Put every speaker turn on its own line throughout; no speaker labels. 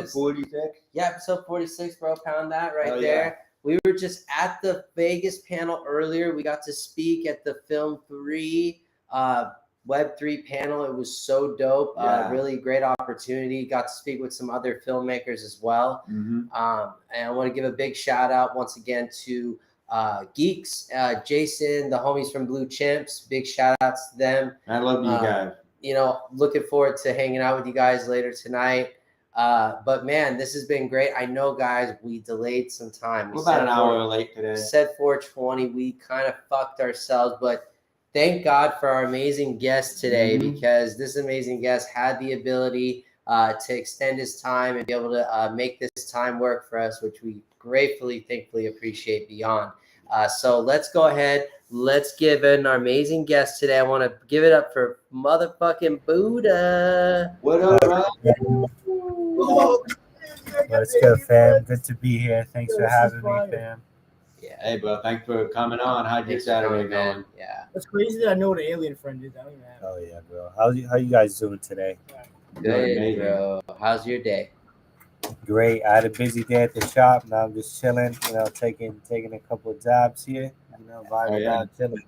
episode 46.
Yeah, episode 46, bro. Pound that right there.
Yeah.
We were just at the Vegas panel earlier. We got to speak at the Film 3 Web3 panel. It was so dope.
Yeah.
Really great opportunity. Got to speak with some other filmmakers as well.
Mm-hmm.
And I want to give a big shout out once again to Geeks, Jason, the homies from Blue Chimps. Big shout outs to them.
I love you guys.
You know, looking forward to hanging out with you guys later tonight. But man, this has been great. I know, guys, we delayed some time.
We're about an hour late today.
Said 4:20. We kind of fucked ourselves, but thank God for our amazing guest today, because this amazing guest had the ability to extend his time and be able to make this time work for us, which we gratefully, thankfully appreciate beyond. So let's go ahead. Let's give in our amazing guest today. I want to give it up for motherfucking Buddha.
What up, bro?
Let's go, fam. Good to be here. Thanks for having me, fam.
Yeah.
Hey, bro. Thanks for coming on. How'd your Saturday going?
Yeah.
It's crazy that I know what an alien friend is. I don't even have.
Oh yeah, bro. How you guys doing today?
Good, bro. How's your day?
Great. I had a busy day at the shop. Now I'm just chilling. You know, taking a couple of dabs here. You know, vibing out, chilling.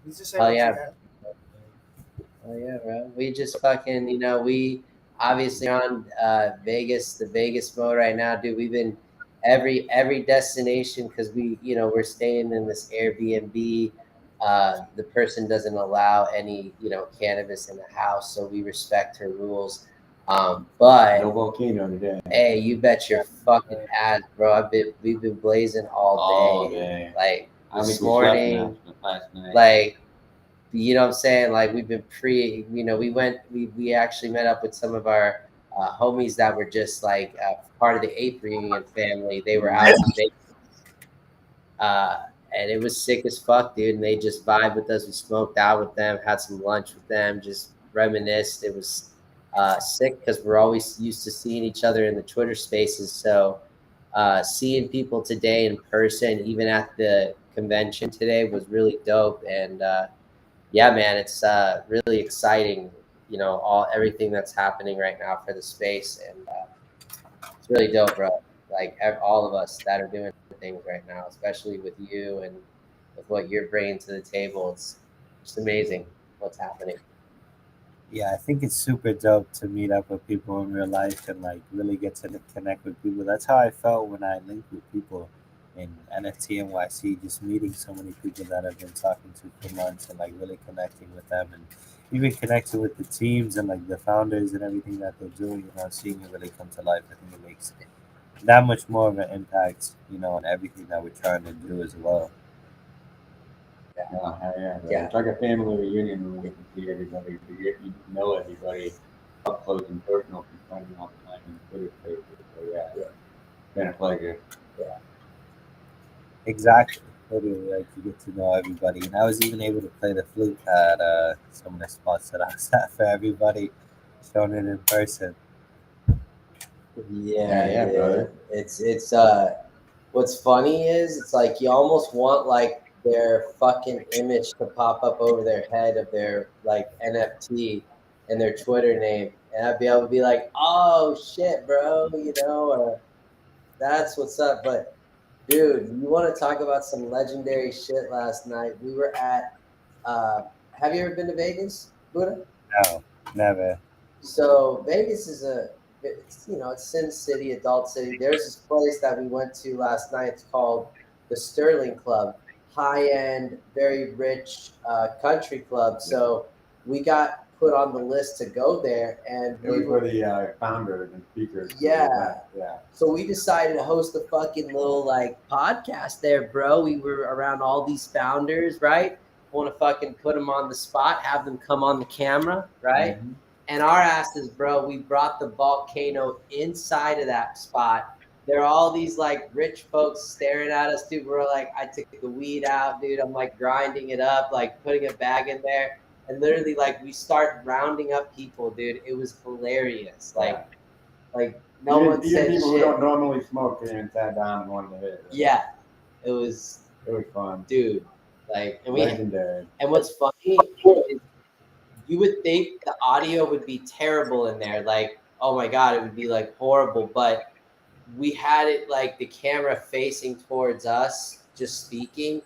He's just
Oh yeah. Oh yeah, bro. We just fucking, you know, we obviously on Vegas, the Vegas mode right now, dude. We've been every destination because we, you know, we're staying in this Airbnb. The person doesn't allow any, you know, cannabis in the house, so we respect her rules. But
no volcano today.
Hey, you bet your fucking ass, bro. We've been blazing all day. Like this morning,
last night.
like, you know what I'm saying? Like we've been we actually met up with some of our homies that were just like part of the 8th Reunion family. They were out in Vegas. And it was sick as fuck, dude. And they just vibed with us. We smoked out with them, had some lunch with them, just reminisced. It was sick because we're always used to seeing each other in the Twitter spaces. So seeing people today in person, even at the convention today, was really dope. And yeah, man, it's really exciting, you know, everything that's happening right now for the space. And it's really dope, bro. Like all of us that are doing things right now, especially with you and with what you're bringing to the table. It's just amazing what's happening.
Yeah, I think it's super dope to meet up with people in real life and like really get to connect with people. That's how I felt when I linked with people in NFT NYC, just meeting so many people that I've been talking to for months and like really connecting with them and even connecting with the teams and like the founders and everything that they're doing, you know, seeing it really come to life. I think it makes that much more of an impact, you know, on everything that we're trying to do as well.
Yeah. It's like a family reunion when we get to see everybody, you know everybody up close and personal, confronting all the time in Twitter spaces. So yeah, it's been a pleasure.
Yeah.
Exactly. Literally, like you get to know everybody, and I was even able to play the flute at some of the spots that I was at for everybody, showing it in person.
Yeah, brother. It's what's funny is it's like you almost want like their fucking image to pop up over their head of their like NFT and their Twitter name, and I'd be able to be like, oh shit, bro, you know, or that's what's up. But dude, you want to talk about some legendary shit last night? We were at have you ever been to Vegas, Buddha?
No, never.
So Vegas is it's Sin City, adult city. There's this place that we went to last night. It's called the Sterling Club, high-end, very rich country club. So we got put on the list to go there, and
it was for the founders and speakers.
Yeah.
Yeah.
So we decided to host a fucking little like podcast there, bro. We were around all these founders, right? Want to fucking put them on the spot, have them come on the camera, right? Mm-hmm. And our asses, bro, we brought the volcano inside of that spot. There are all these like rich folks staring at us, dude. We're like, I took the weed out, dude. I'm like grinding it up, like putting a bag in there. And literally like we start rounding up people, dude. It was hilarious. Like no one said
people
shit.
Who don't normally smoke and sat down and wanted to hit. Right?
Yeah. It was
fun.
Dude. Like
legendary.
And what's funny is you would think the audio would be terrible in there. Like oh my God, it would be like horrible. But we had it like the camera facing towards us, just speaking,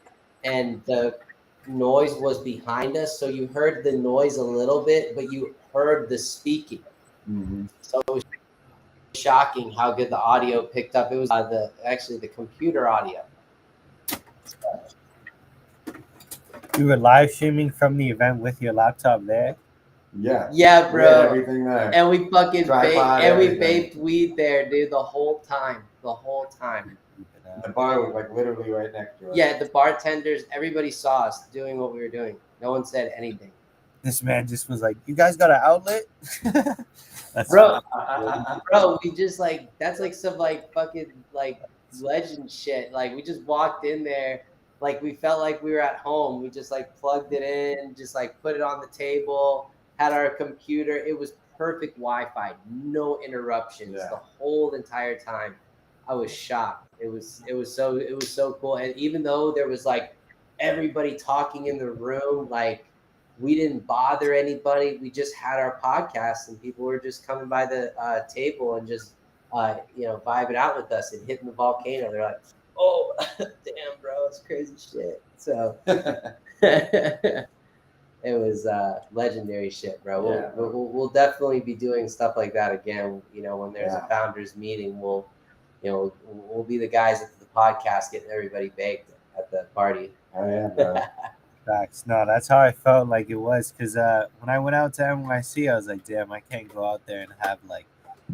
and the noise was behind us. So you heard the noise a little bit, but you heard the speaking.
Mm-hmm.
So it was shocking how good the audio picked up. It was the computer audio.
You were live streaming from the event with your laptop there.
Yeah.
Yeah,
We had
bro.
everything there.
And we fucking
Tripod,
vaped weed there, dude, the whole time. The whole time.
The bar was like literally right next to us.
Yeah, the bartenders, everybody saw us doing what we were doing. No one said anything.
This man just was like, "You guys got an outlet?" That's
Bro, we just like, that's like some like fucking like legend shit. Like we just walked in there, like we felt like we were at home. We just like plugged it in, just like put it on the table, had our computer. It was perfect Wi-Fi, no interruptions the whole entire time. I was shocked. It was so cool. And even though there was like everybody talking in the room, like we didn't bother anybody. We just had our podcast, and people were just coming by the table and just vibing out with us and hitting the volcano. They're like, "Oh, damn, bro, it's crazy shit." So it was legendary shit, bro. We'll definitely be doing stuff like that again. You know, when there's a founders meeting, we'll be the guys at the podcast getting everybody baked at the party.
Oh yeah, bro.
Facts. No, that's how I felt like it was. Because when I went out to NYC, I was like, damn, I can't go out there and have like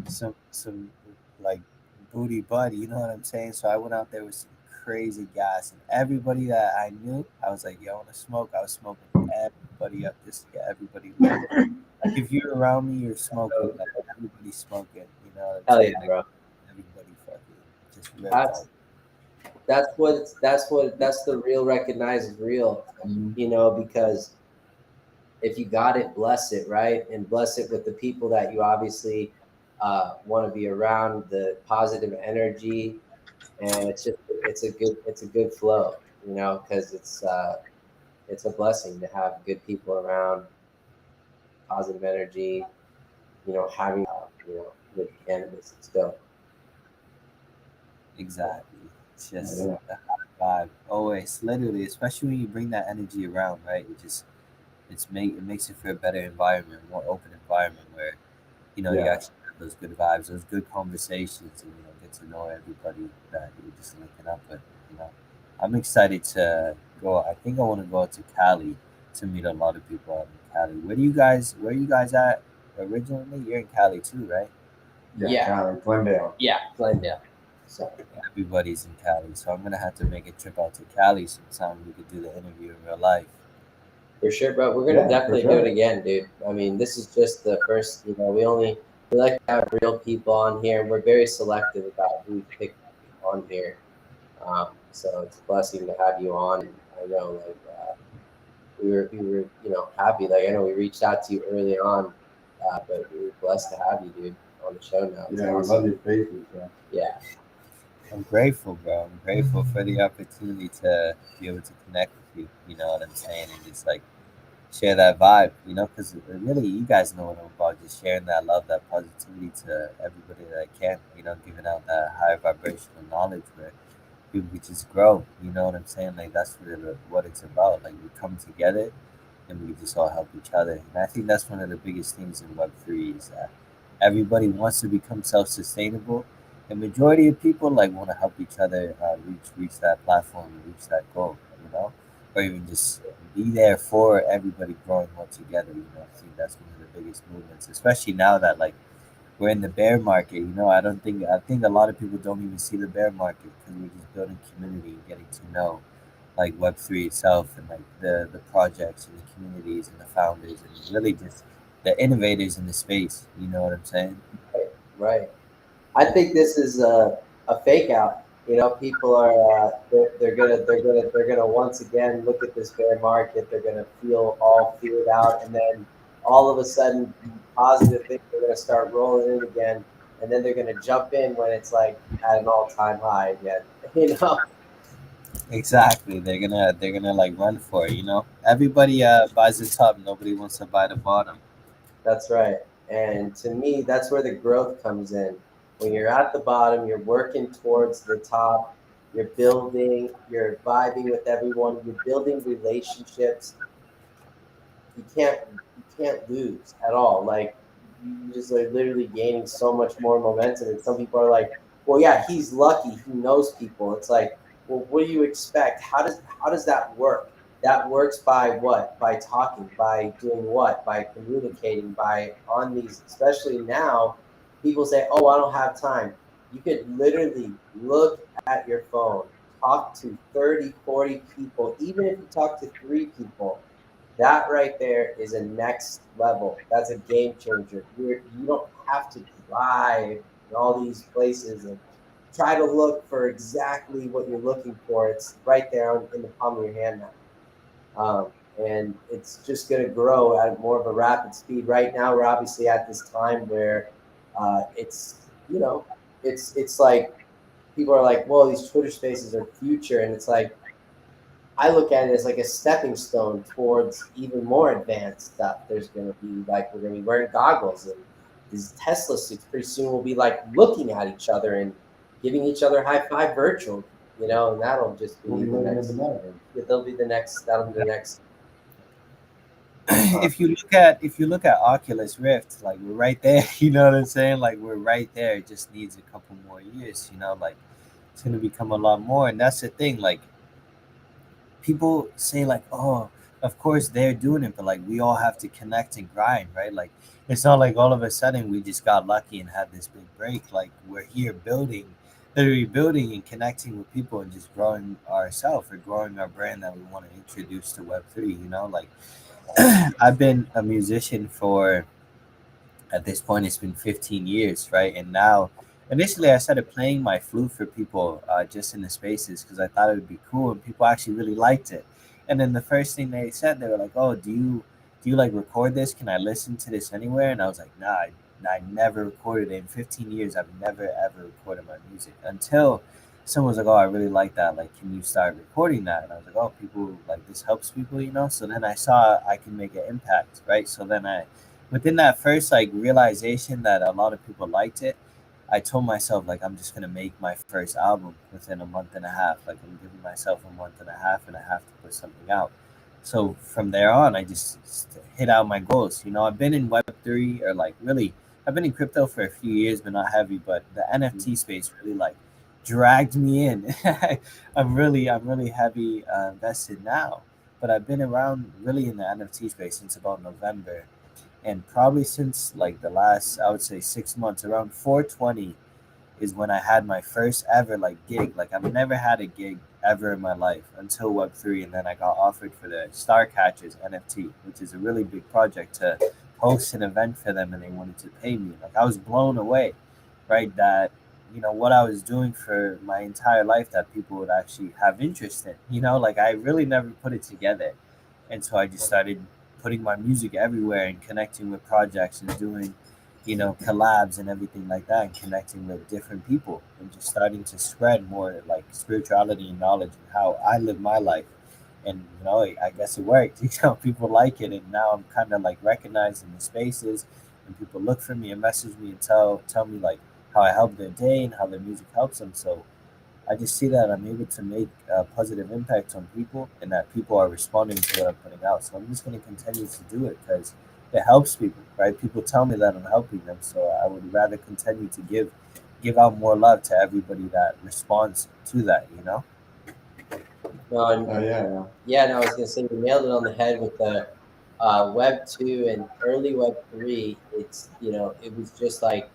some like booty buddy, you know what I'm saying? So I went out there with some crazy gas, and everybody that I knew, I was like, yo, I want to smoke. I was smoking everybody up just to get everybody lit. Like if you're around me, you're smoking. Like everybody's smoking, you know what I'm
Hell
saying?
yeah, bro.
Everybody fucking just ripped
That's the real recognized real, you know, because if you got it, bless it, right? And bless it with the people that you obviously want to be around, the positive energy, and it's a good flow, you know, because it's a blessing to have good people around, positive energy, you know, having good cannabis. It's dope.
Exactly. It's just a high vibe. Always, literally, especially when you bring that energy around, right? It makes it for a better environment, more open environment where, you actually have those good vibes, those good conversations, and get to know everybody that you're just linking up with. I'm excited to go. I think I want to go to Cali to meet a lot of people out in Cali. Where are you guys at originally? You're in Cali too, right?
Yeah.
Cali, Glendale.
Yeah, Glendale. So
everybody's in Cali, so I'm gonna have to make a trip out to Cali sometime. We could do the interview in real life.
For sure, bro. We're gonna definitely do it again, dude. I mean, this is just the first. We like to have real people on here, and we're very selective about who we pick on here. So it's a blessing to have you on. I know, we were happy. Like I know we reached out to you early on, but we were blessed to have you, dude, on the show now. It's
awesome. I love your faces, bro.
Yeah.
I'm grateful, bro. I'm grateful for the opportunity to be able to connect with you. You know what I'm saying? And just like share that vibe, because really you guys know what I'm about. Just sharing that love, that positivity to everybody that I can, giving out that higher vibrational knowledge where people can just grow. You know what I'm saying? Like that's what it's about. Like we come together and we just all help each other. And I think that's one of the biggest things in Web3 is that everybody wants to become self-sustainable. The majority of people want to help each other reach that platform, reach that goal, or even just be there for everybody growing all together. I think that's one of the biggest movements, especially now that we're in the bear market. I think a lot of people don't even see the bear market because we're just building community and getting to know Web3 itself and the projects and the communities and the founders and really just the innovators in the space. You know what I'm saying?
Right. I think this is a fake out. People are they're gonna once again look at this bear market. They're gonna feel all feared out, and then all of a sudden, positive things are gonna start rolling in again, and then they're gonna jump in when it's like at an all-time high again.
Exactly. They're gonna run for it. Everybody buys the top. Nobody wants to buy the bottom.
That's right. And to me, that's where the growth comes in. When you're at the bottom, you're working towards the top, you're building, you're vibing with everyone, you're building relationships. You can't lose at all. Like you just like literally gaining so much more momentum. And some people are like, well, yeah, he's lucky, he knows people. It's like, well, what do you expect? How does that work? That works by what? By talking, by doing what? By communicating, by on these, especially now, people say, oh, I don't have time. You could literally look at your phone, talk to 30, 40 people, even if you talk to 3 people, that right there is a next level. That's a game changer. You don't have to drive in all these places and try to look for exactly what you're looking for. It's right there in the palm of your hand now. And it's just going to grow at more of a rapid speed. Right now, we're obviously at this time where it's, it's like people are like, well, these Twitter spaces are future. And it's like, I look at it as like a stepping stone towards even more advanced stuff. There's going to be like, we're going to be wearing goggles, and these Tesla suits pretty soon will be like looking at each other and giving each other high five virtually, and that'll just be
We'll be
the
living in
next,
the metaverse.
that'll be the next.
If you look at Oculus Rift, like we're right there. You know what I'm saying? Like we're right there. It just needs a couple more years. Like it's gonna become a lot more. And that's the thing. Like people say like, oh, of course they're doing it, but like we all have to connect and grind, right? Like it's not like all of a sudden we just got lucky and had this big break. Like we're here building, literally building and connecting with people and just growing ourselves or growing our brand that we want to introduce to Web3. Like I've been a musician for, at this point it's been 15 years, right? And now initially I started playing my flute for people, just in the spaces, because I thought it would be cool and people actually really liked it. And then the first thing they said, they were like, oh, do you like record this? Can I listen to this anywhere? And I was like, nah, I never recorded it in 15 years. I've never ever recorded my music until someone was like, oh, I really like that, like can you start recording that? And I was like, oh, people like this helps people. So then I saw I can make an impact, right? So then I, within that first like realization that a lot of people liked it, I told myself like I'm just gonna make my first album within a month and a half. Like I'm giving myself a month and a half, and I have to put something out. So from there on, I just hit out my goals. I've been in Web3, or like really, I've been in crypto for a few years, but not heavy. But the NFT space really like dragged me in. I'm really heavy invested now. But I've been around really in the NFT space since about November, and probably since like the last, I would say, 6 months, around 420 is when I had my first ever like gig. Like I've never had a gig ever in my life until Web3, and then I got offered for the Star Catchers NFT, which is a really big project, to host an event for them, and they wanted to pay me. Like I was blown away, right? That what I was doing for my entire life, that people would actually have interest in. Like I really never put it together, and so I just started putting my music everywhere and connecting with projects and doing collabs and everything like that, and connecting with different people and just starting to spread more like spirituality and knowledge and how I live my life. And I guess it worked. People like it, and now I'm kind of like recognized in the spaces, and people look for me and message me and tell me like how I help their day and how their music helps them. So I just see that I'm able to make a positive impact on people, and that people are responding to what I'm putting out. So I'm just going to continue to do it because it helps people, right? People tell me that I'm helping them, so I would rather continue to give out more love to everybody that responds to that.
No, and
Oh yeah.
yeah, no, I was gonna say you nailed it on the head with the Web 2 and early Web 3. It was just like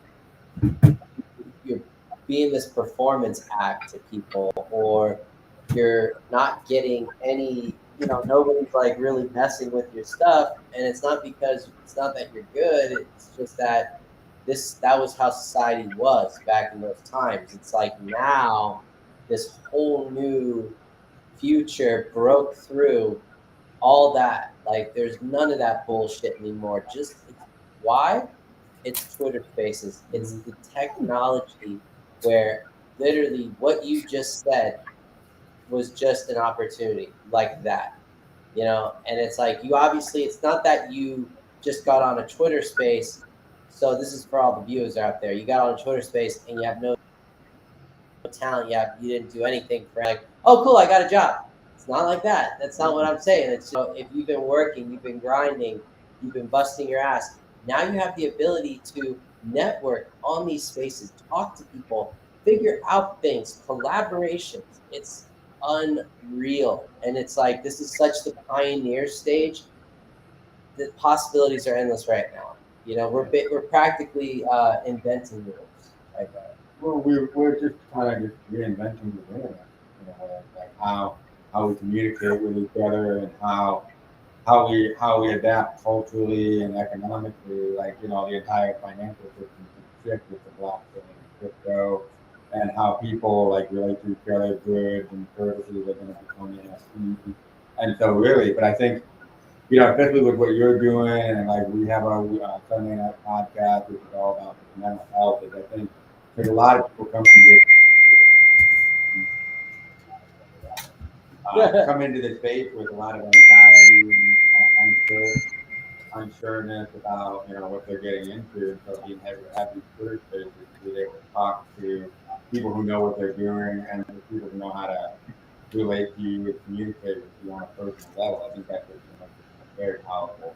you're being this performance act to people, or you're not getting any, nobody's like really messing with your stuff. And it's not that you're good, it's just that that was how society was back in those times. It's like now this whole new future broke through all that. Like there's none of that bullshit anymore. Why? It's Twitter Spaces. It's the technology where literally what you just said was just an opportunity like that. And it's like, you obviously, it's not that you just got on a Twitter space So this is for all the viewers out there. You got on a Twitter space and you have no talent. You didn't do anything for like, oh cool, I got a job. It's not like that. That's not what I'm saying. It's, you know, if you've been working, you've been grinding, you've been busting your ass. Now you have the ability to network on these spaces, talk to people, figure out things, collaborations. It's unreal, and it's like this is such the pioneer stage. The possibilities are endless right now. You know, we're practically inventing rules right now.
Well, we're just kind of just reinventing the internet, you know, like how we communicate with each other and how we adapt culturally and economically, like you know the entire financial system can shift with the blockchain and crypto, and how people like relate to each other, goods and services are going to become NFTs, and so really, but I think you know especially with what you're doing and like we have our Sunday night podcast, which is all about mental health, is I think there's a lot of people come into this space with a lot of anxiety and unsureness about you know what they're getting into, and so being able to have these Twitter spaces to be able to talk to people who know what they're doing and people who know how to relate to you and communicate with you on a personal level. I think that's very powerful.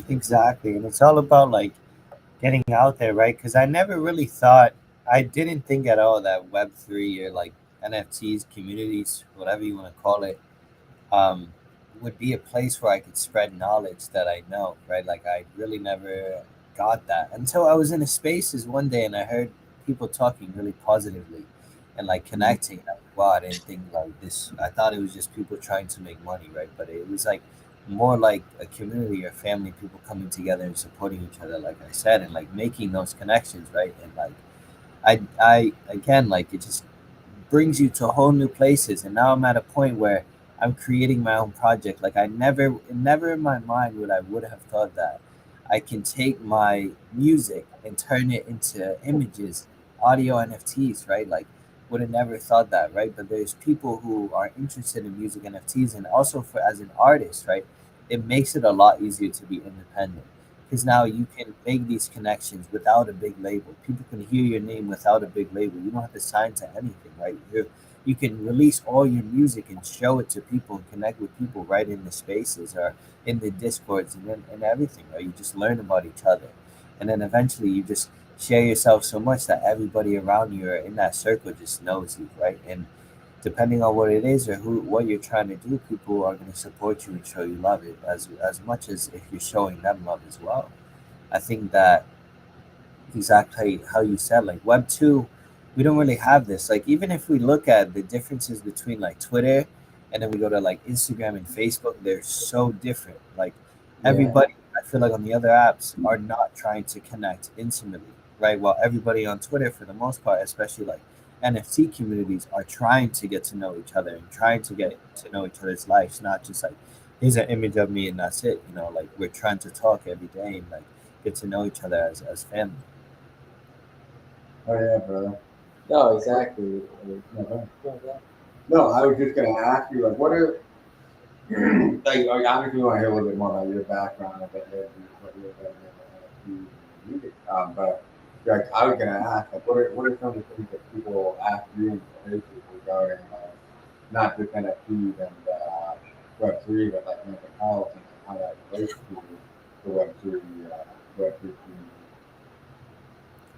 Exactly, and it's all about like getting out there, right? Because I never really thought, I didn't think at all that Web3 or like NFTs, communities, whatever you want to call it, um, would be a place where I could spread knowledge that I know, right? Like I really never got that until I was in a spaces one day and I heard people talking really positively and like connecting. And I'm like, wow, I didn't think like this. I thought it was just people trying to make money, right? But it was like more like a community or family, people coming together and supporting each other, like I said, and like making those connections, right? And like I again, like it just brings you to whole new places. And now I'm at a point where I'm creating my own project. Like never in my mind would have thought that I can take my music and turn it into images, audio NFTs, right? Like would have never thought that, right? But there's people who are interested in music NFTs, and also for as an artist, right? It makes it a lot easier to be independent because now you can make these connections without a big label. People can hear your name without a big label. You don't have to sign to anything, right? You can release all your music and show it to people and connect with people right in the spaces or in the discords and everything, right? You just learn about each other. And then eventually you just share yourself so much that everybody around you or in that circle just knows you, right? And depending on what it is or what you're trying to do, people are going to support you and show you love it as much as if you're showing them love as well. I think that exactly how you said, like Web 2, we don't really have this. Like even if we look at the differences between like Twitter and then we go to like Instagram and Facebook, they're so different. Like
Yeah.
everybody, I feel like on the other apps are not trying to connect intimately, right? While everybody on Twitter, for the most part, especially like NFT communities, are trying to get to know each other and trying to get to know each other's lives, not just like here's an image of me and that's it. You know, like we're trying to talk every day and like get to know each other as family.
Oh yeah, brother.
No, exactly.
No, I was just gonna ask you like what are like obviously we want to hear a little bit more about your background and what you're doing music. But like I was gonna ask like what are some of the things that people ask you in spaces regarding not just NFTs and Web3, but like mental health and how that relates to the Web3 community.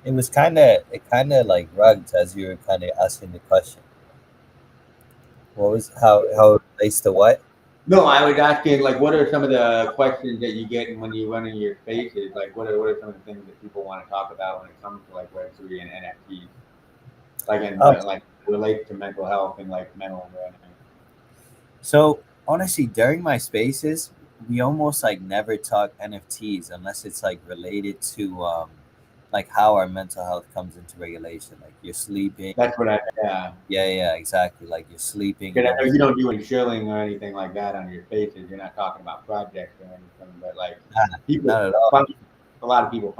It kind of like rugged as you were kind of asking the question. What was how it relates to what?
No, I was asking like what are some of the questions that you get when you run in your spaces? Like what are some of the things that people want to talk about when it comes to like Web3 and NFTs? Like and
Oh,
what like relates to mental health and like mental wellness.
so honestly, during my spaces, we almost like never talk NFTs unless it's like related to like how our mental health comes into regulation. Like you're sleeping.
That's what I yeah.
Yeah, exactly. Like you're sleeping and
Because I know
everything.
you don't do any chilling or anything like that on your spaces. You're not talking about projects or anything, but like
Nah,
people
not at all.
find a lot of people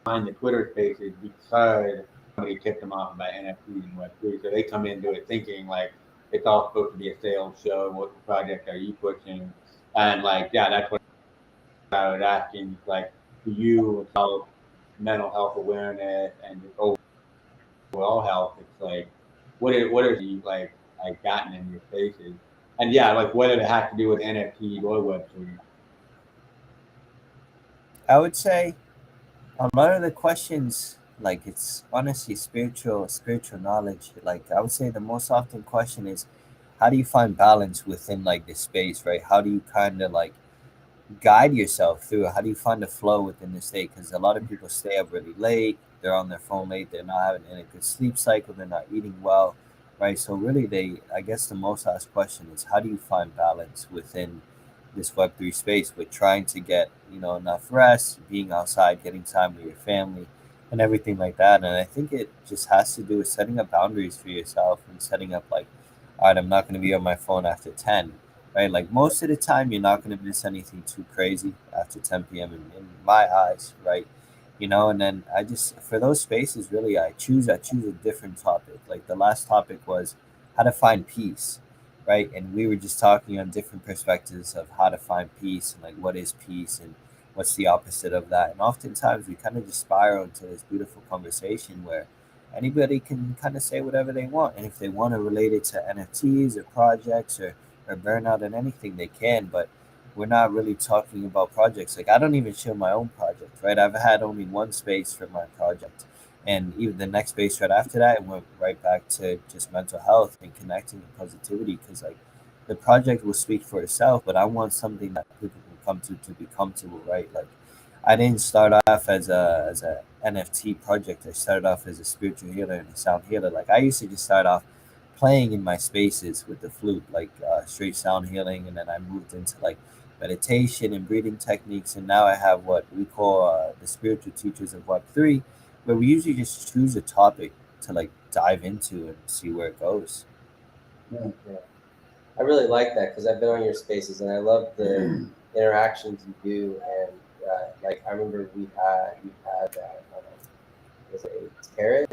find the Twitter spaces because somebody tipped them off about NFTs and Web3. So they come into it thinking like it's all supposed to be a sales show. What project are you pushing? And like, yeah, that's what I was asking. Like, to you about mental health awareness and overall health? It's like, what are you like gotten in your faces? And yeah, like whether it has to do with NFTs or Web3.
I would say a lot of the questions, like it's honestly spiritual knowledge. Like I would say the most often question is, how do you find balance within like this space, right? How do you kind of like guide yourself through it? How do you find the flow within the state? Because a lot of people stay up really late, they're on their phone late, they're not having a good sleep cycle, they're not eating well, right? So really, I guess the most asked question is, how do you find balance within this Web3 space with trying to get, enough rest, being outside, getting time with your family, and everything like that? And I think it just has to do with setting up boundaries for yourself and setting up like, all right, I'm not going to be on my phone after 10, right? Like most of the time, you're not going to miss anything too crazy after 10 p.m. in my eyes, right? And then I just, for those spaces, really, I choose a different topic. Like the last topic was how to find peace, right? And we were just talking on different perspectives of how to find peace and like what is peace and what's the opposite of that. And oftentimes we kind of just spiral into this beautiful conversation where anybody can kind of say whatever they want. And if they want to relate it to NFTs or projects or burnout and anything, they can. But we're not really talking about projects. Like I don't even show my own project, right? I've had only one space for my project. And even the next space right after that, it went right back to just mental health and connecting and positivity. Because like the project will speak for itself, but I want something that people can come to be comfortable, right? Like I didn't start off as a NFT project. I started off as a spiritual healer and a sound healer. Like I used to just start off playing in my spaces with the flute, like straight sound healing, and then I moved into like meditation and breathing techniques, and now I have what we call the spiritual teachers of Web3, where we usually just choose a topic to like dive into and see where it goes.
Yeah.
Yeah. I really like that because I've been on your spaces and I love the interactions you do. And like I remember was it a tarot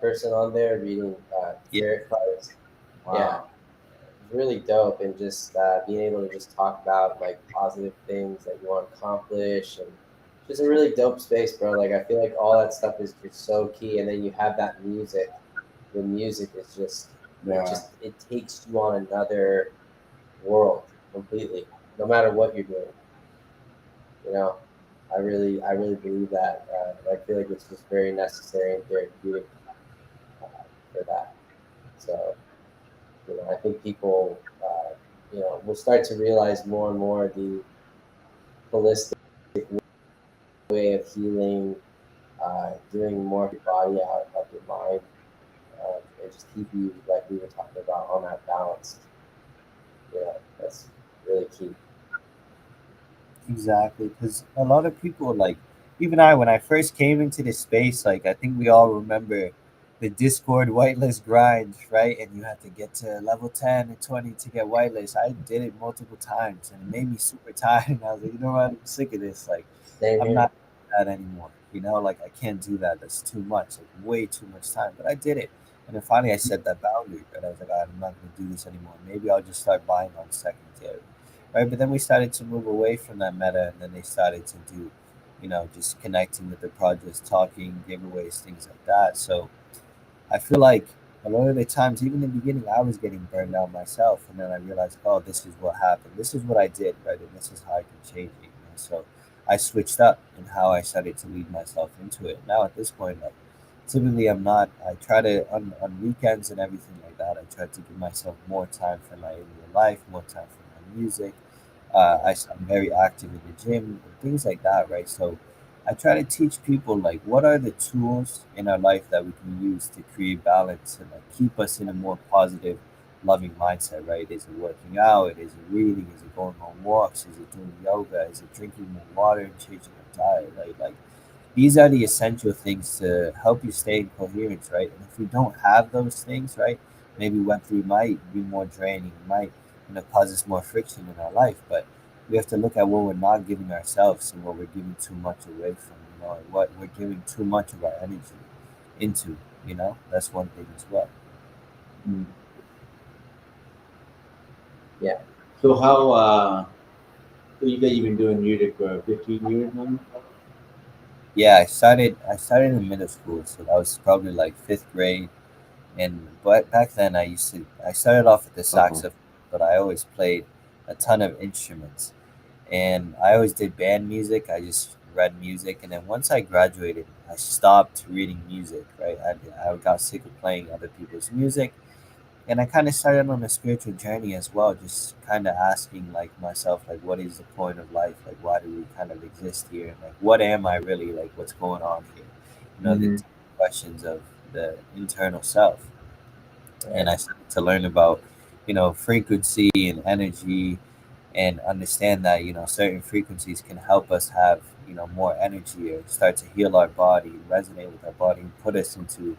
person on there reading
Yeah.
tarot cards.
Wow.
Yeah, really dope. And just being able to just talk about like positive things that you want to accomplish and just a really dope space, bro. Like I feel like all that stuff is just so key. And then you have that music. The music is just
Yeah.
it takes you on another world completely, no matter what you're doing. You know, I really believe that. I feel like it's just very necessary and therapeutic uh, for that. So, I think people, will start to realize more and more the holistic way of healing, doing more of your body out of your mind, and just keep you, like we were talking about, on that balance. That's really key.
Exactly, because a lot of people like, even I, when I first came into this space, like I think we all remember the Discord whitelist grind, right? And you had to get to level 10 and 20 to get whitelist. I did it multiple times and it made me super tired. And I was like, you know what, I'm sick of this. Like
Same
I'm
here.
not doing that anymore. Like I can't do that. That's too much, like way too much time. But I did it. And then finally I set that boundary, right? I was like, "All right, I'm not gonna do this anymore. Maybe I'll just start buying on secondary." Right? But then we started to move away from that meta, and then they started to do, just connecting with the projects, talking, giveaways, things like that. So I feel like a lot of the times, even in the beginning, I was getting burned out myself, and then I realized, oh, this is what happened. This is what I did, right? And this is how I can change it. So I switched up in how I started to lead myself into it. Now at this point, like typically, I'm not. I try to on weekends and everything like that. I try to give myself more time for my real life, more time for my music. I'm very active in the gym and things like that, right? So I try to teach people like what are the tools in our life that we can use to create balance and like keep us in a more positive, loving mindset, right? Is it working out? Is it reading? Is it going on walks? Is it doing yoga? Is it drinking more water and changing your diet? Right? Like these are the essential things to help you stay in coherence, right? And if we don't have those things, right, maybe Web3 might be more draining, might cause us more friction in our life. But we have to look at what we're not giving ourselves and what we're giving too much away from, and what we're giving too much of our energy into. That's one thing as well.
Mm.
Yeah.
So how so you guys been doing music for 15 years now?
Yeah, I started in middle school, so that was probably like fifth grade. And but back then I started off with the saxophone, but I always played a ton of instruments. And I always did band music. I just read music, and then once I graduated, I stopped reading music. Right, I got sick of playing other people's music, and I kind of started on a spiritual journey as well. Just kind of asking like myself, like, what is the point of life? Like, why do we kind of exist here? And like, what am I really? Like, what's going on here? The
Mhm.
deep questions of the internal self. And
Right.
I started to learn about, frequency and energy, and understand that certain frequencies can help us have more energy, or start to heal our body, resonate with our body, and put us into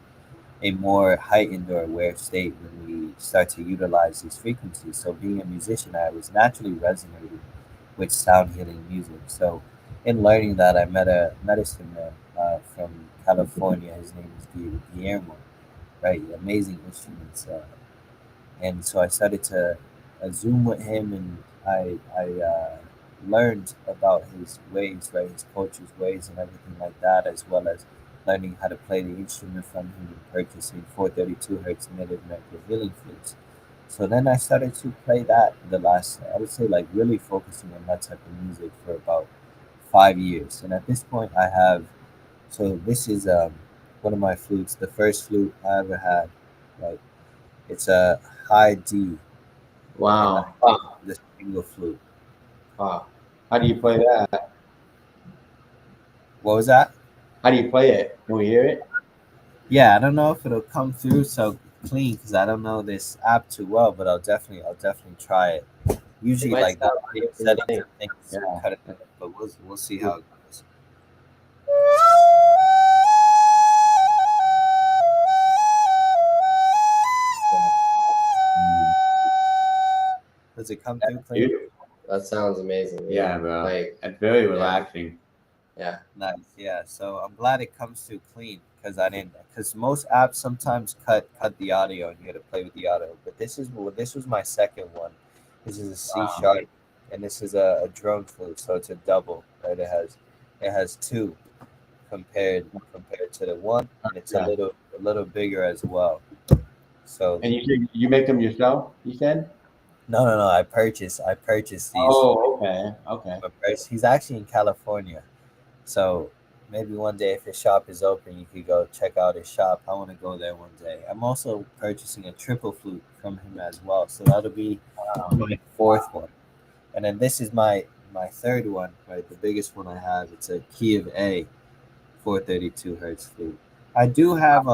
a more heightened or aware state when we start to utilize these frequencies. So being a musician, I was naturally resonating with sound healing music. So in learning that, I met a medicine man from California. His name is Guillermo, right? Amazing instruments. And so I started to Zoom with him, and I learned about his ways, right, his culture's ways, and everything like that, as well as learning how to play the instrument from him and purchasing 432 hertz Native American healing flutes. So then I started to play that the last, I would say, like really focusing on that type of music for about 5 years. And at this point, I have, so this is one of my flutes, the first flute I ever had. Like, it's a high D, and
Wow.
the single flute.
Wow. How do you play that?
What was that?
How do you play it? Can we hear it?
Yeah, I don't know if it'll come through so clean because I don't know this app too well, but I'll definitely try it.
It
Usually,
might
like the
sound
audio
like
settings
thing.
and things
Yeah.
cut it, but we'll see how it goes. Does it come through clean?
Beautiful.
That sounds amazing.
Yeah, bro.
Like,
It's very
yeah,
relaxing.
yeah.
Nice, yeah. So I'm glad it comes through clean because I didn't. Because most apps sometimes cut the audio and you got to play with the audio. But this was my second one. This is a C
Wow.
sharp, and this is a drone flute, so it's a double. Right, it has two compared to the one, and it's a
Yeah.
little bigger as well. So
And you make them yourself, you said?
no, I purchased these.
Oh, okay. Okay.
He's actually in California. So maybe one day, if his shop is open, you could go check out his shop. I want to go there one day. I'm also purchasing a triple flute from him as well. So that'll be
Wow.
my fourth one. And then this is my third one, right? The biggest one I have. It's a key of A 432 hertz flute. I do have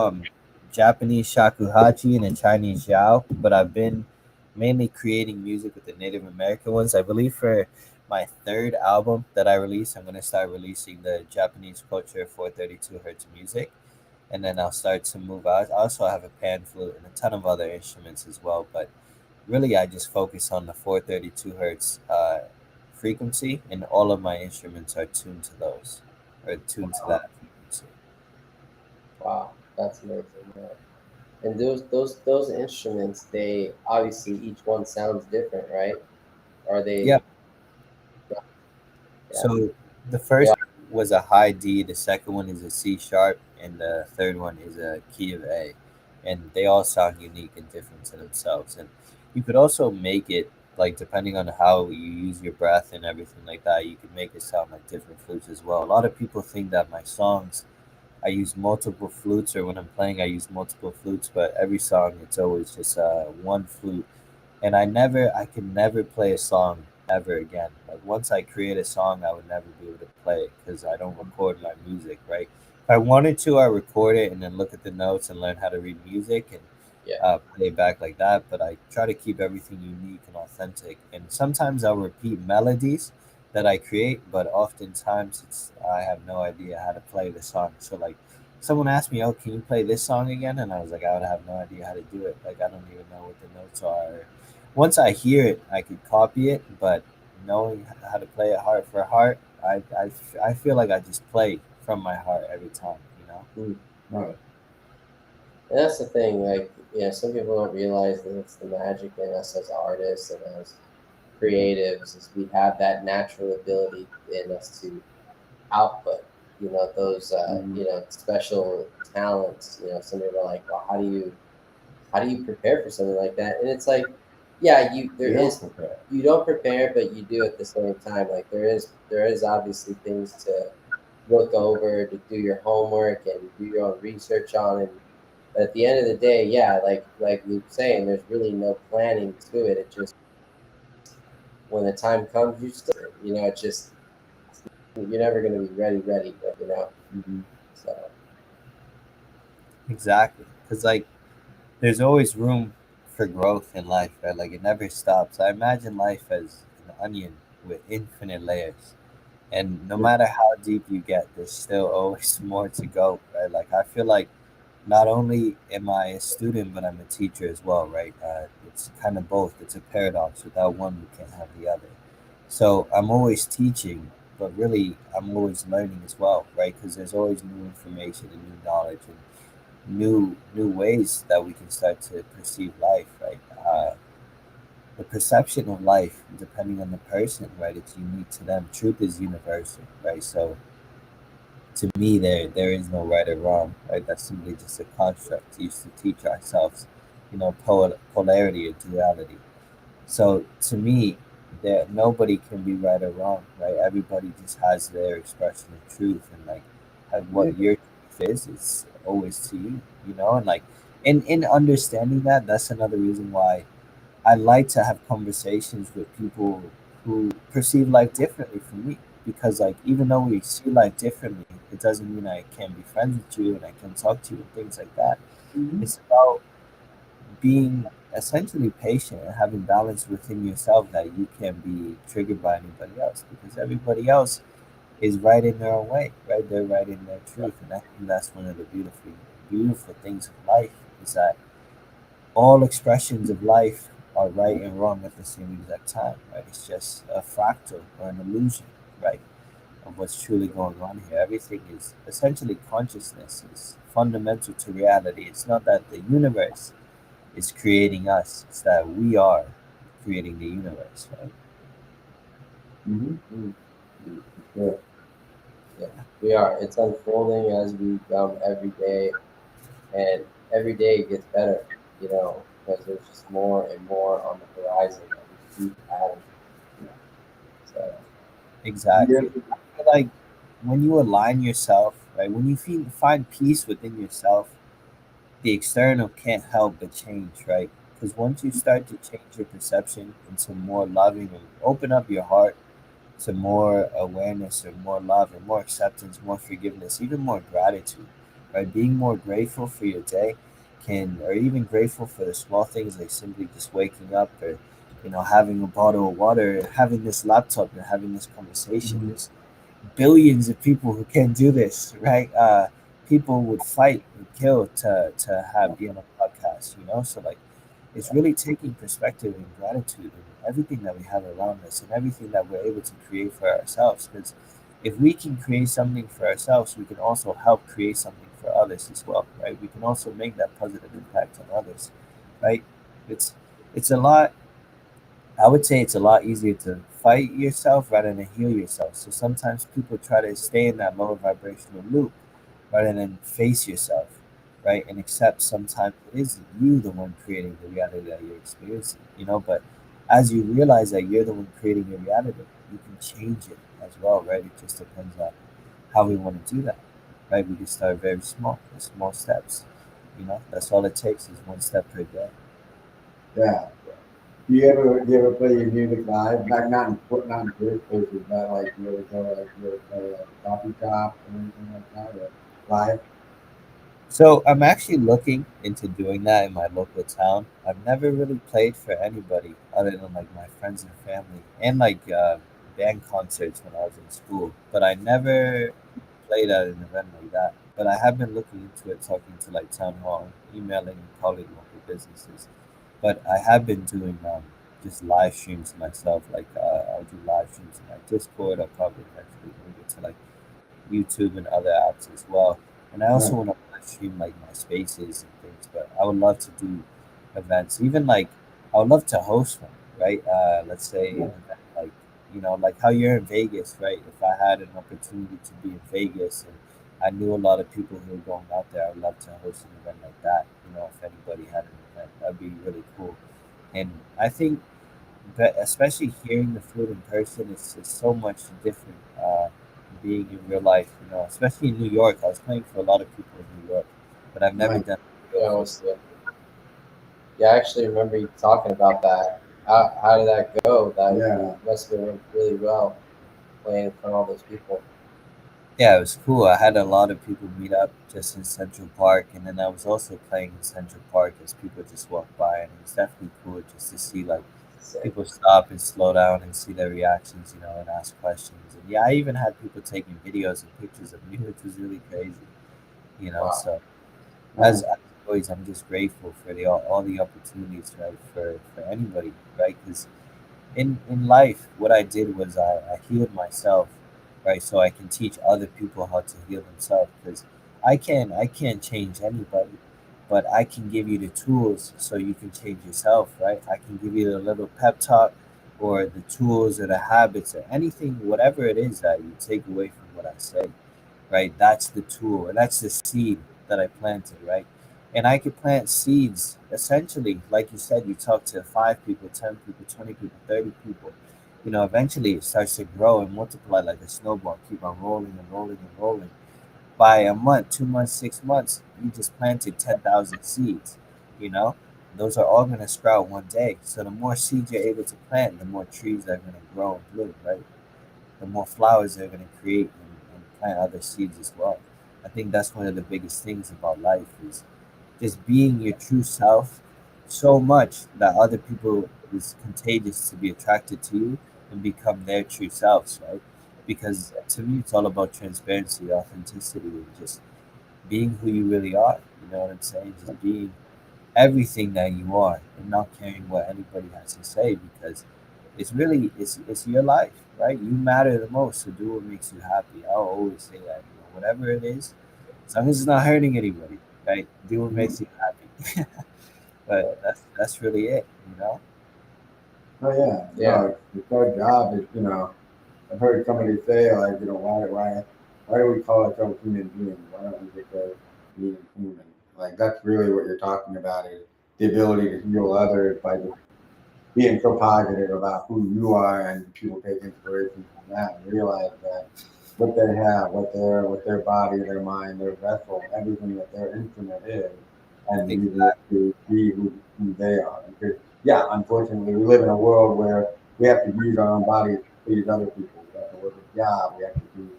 Japanese shakuhachi and a Chinese yao, but I've been mainly creating music with the Native American ones. I believe for my third album that I release, I'm gonna start releasing the Japanese culture 432 hertz music, and then I'll start to move out. I also have a pan flute and a ton of other instruments as well, but really I just focus on the 432 hertz frequency, and all of my instruments are tuned to those, or tuned to that frequency.
Wow, that's amazing. Yeah. And those instruments, they obviously each one sounds different, right? Are
Yeah.
they? Yeah,
So the
they
first
are.
was a high D, the second one is a C sharp, and the third one is a key of A. And they all sound unique and different to themselves. And you could also make it, like, depending on how you use your breath and everything like that, you could make it sound like different flutes as well. A lot of people think that my songs, I use multiple flutes, or when I'm playing, I use multiple flutes, but every song, it's always just one flute. And I could never play a song ever again. Like, once I create a song, I would never be able to play it because I don't record my music, right? If I wanted to, I record it and then look at the notes and learn how to read music and
Yeah,
play it back like that. But I try to keep everything unique and authentic. And sometimes I'll repeat melodies that I create, but oftentimes I have no idea how to play the song. So, like, someone asked me, "Oh, can you play this song again?" And I was like, "I would have no idea how to do it. Like, I don't even know what the notes are." Once I hear it, I could copy it, but knowing how to play it heart for heart, I feel like I just play from my heart every time, you know?
Right.
and that's the thing. Like, some people don't realize that it's the magic in us as artists and as creatives is we have that natural ability in us to output. those special talents. Some people are like, well, how do you prepare for something like that? And it's like, yeah, you don't prepare, but you do at the same time. Like there is obviously things to look over, to do your homework and do your own research on. And but at the end of the day, yeah, like Luke's saying, there's really no planning to it. It just, when the time comes, it's just, you're never going to be ready.
Mhm.
So
Exactly, because like there's always room for growth in life, right? Like it never stops. I imagine life as an onion with infinite layers. And no
Yeah.
matter how deep you get, there's still always more to go, right? Like I feel like not only am I a student, but I'm a teacher as well, right? It's kind of both. It's a paradox. Without one, you can't have the other. So I'm always teaching, but really I'm always learning as well, right? Because there's always new information and new knowledge and new ways that we can start to perceive life, right? The perception of life, depending on the person, right, it's unique to them. Truth is universal, right? So to me, there is no right or wrong, right? That's simply just a construct used to teach ourselves, polarity or duality. So to me, there nobody can be right or wrong, right? Everybody just has their expression of truth, and like what your truth is always to you, and like in understanding that, that's another reason why I like to have conversations with people who perceive life differently from me. Because like even though we see life differently, it doesn't mean I can't be friends with you and I can talk to you and things like that.
Mhm.
It's about being essentially patient and having balance within yourself that you can't be triggered by anybody else because everybody else is right in their own way, right? They're right in their truth. And I think that's one of the beautiful things of life is that all expressions of life are right and wrong at the same exact time, right? It's just a fractal or an illusion, right, of what's truly going on here. Everything is essentially consciousness is fundamental to reality. It's not that the universe is creating us, it's that we are creating the universe, right?
Mhm.
mm, sure. Yeah, we are. It's unfolding as we come every day, and every day it gets better. Because there's just more and more on the horizon that we keep adding. You know, so
Yeah.
Exactly. I feel like when you align yourself, right, when you find peace within yourself, the external can't help but change, right? Because once you start to change your perception into more loving and open up your heart to more awareness or more love and more acceptance, more forgiveness, even more gratitude, right? Being more grateful for your day or even grateful for the small things like simply just waking up or, having a bottle of water, having this laptop and having this conversation.
Mhm.
There's billions of people who can do this, right? People would fight and kill to have be on a podcast, So like it's really taking perspective and gratitude and everything that we have around us and everything that we're able to create for ourselves. Because if we can create something for ourselves, we can also help create something for others as well, right? We can also make that positive impact on others, right? It's it's a lot. I would say it's a lot easier to fight yourself rather than heal yourself. So sometimes people try to stay in that lower vibrational loop rather than face yourself, right? And accept sometimes it is you the one creating the reality that you're experiencing, But as you realize that you're the one creating your reality, you can change it as well, right? It just depends on how we want to do that, right? We can start very small, with small steps, That's all it takes is one step per day.
Yeah. Do you ever play your music live? Like not in church places, but like you ever play at a coffee shop or anything like that, or live?
So I'm actually looking into doing that in my local town. I've never really played for anybody other than like my friends and family and like band concerts when I was in school. But I never played at an event like that. But I have been looking into it, talking to like town hall, emailing and calling local businesses. But I have been doing just live streams myself. Like I'll do live streams in my Discord. I'll probably eventually move it to like YouTube and other apps as well. And I also
Right.
want to live stream like my spaces and things. But I would love to do events. Even like I would love to host one, right? Let's say an event like You know, like how you're in Vegas, right? If I had an opportunity to be in Vegas and I knew a lot of people who were going out there, I would love to host an event like that. You know, if anybody had an event, that'd be really cool. And I think, but especially hearing the food in person is so much different. Being in real life, you know, especially in New York. I was playing for a lot of people in New York, but I've never
Right.
done
You
video
know,
for.
it's the, yeah, I actually remember you talking about that. How did that go? That
Yeah.
must have went really well playing in front of all those people.
Yeah, it was cool. I had a lot of people meet up just in Central Park, and then I was also playing in Central Park as people just walked by, and it was definitely cool just to see like
Sick.
people stop and slow down and see their reactions, you know, and ask questions. And yeah, I even had people taking videos and pictures of me, which was really crazy, you know.
Wow.
So
Nice.
as always, I'm just grateful for all the opportunities, right, for anybody, right? Because in life, what I did was I healed myself, right, so I can teach other people how to heal themselves. Because I can't change anybody, but I can give you the tools so you can change yourself, right? I can give you a little pep talk, or the tools or the habits or anything, whatever it is that you take away from what I say, right? That's the tool, and that's the seed that I planted, right? And I could plant seeds essentially, like you said, you talk to 5 people, 10 people, 20 people, 30 people. You know, eventually it starts to grow and multiply like a snowball, keep on rolling and rolling and rolling. By a month, 2 months, 6 months, you just planted 10,000 seeds. You know, those are all going to sprout one day. So the more seeds you're able to plant, the more trees are going to grow and bloom, right? The more flowers they're going to create and plant other seeds as well. I think that's one of the biggest things about life is just being your true self so much that other people is contagious to be attracted to you and become their true selves, right? Because to me, it's all about transparency, authenticity, and just being who you really are. You know what I'm saying? Just being everything that you are and not caring what anybody has to say because it's your life, right? You matter the most, so do what makes you happy. I'll always say that, you know, whatever it is, as long as it's not hurting anybody, right? Do what
Mhm.
makes you happy. But that's really it, you know.
Oh yeah.
Yeah.
No, it's our job is, I've heard somebody say like, why do we call ourselves human beings? Why don't we just go being human? Like that's really what you're talking about is the ability to heal others by just being so positive about who you are, and people take inspiration from that and realize that what they have, what their body, their mind, their vessel, everything that their instrument is, and use it
Exactly.
to be who they are. Because yeah, unfortunately, we live in a world where we have to use our own bodies to please other people. We have to work a job. We have to do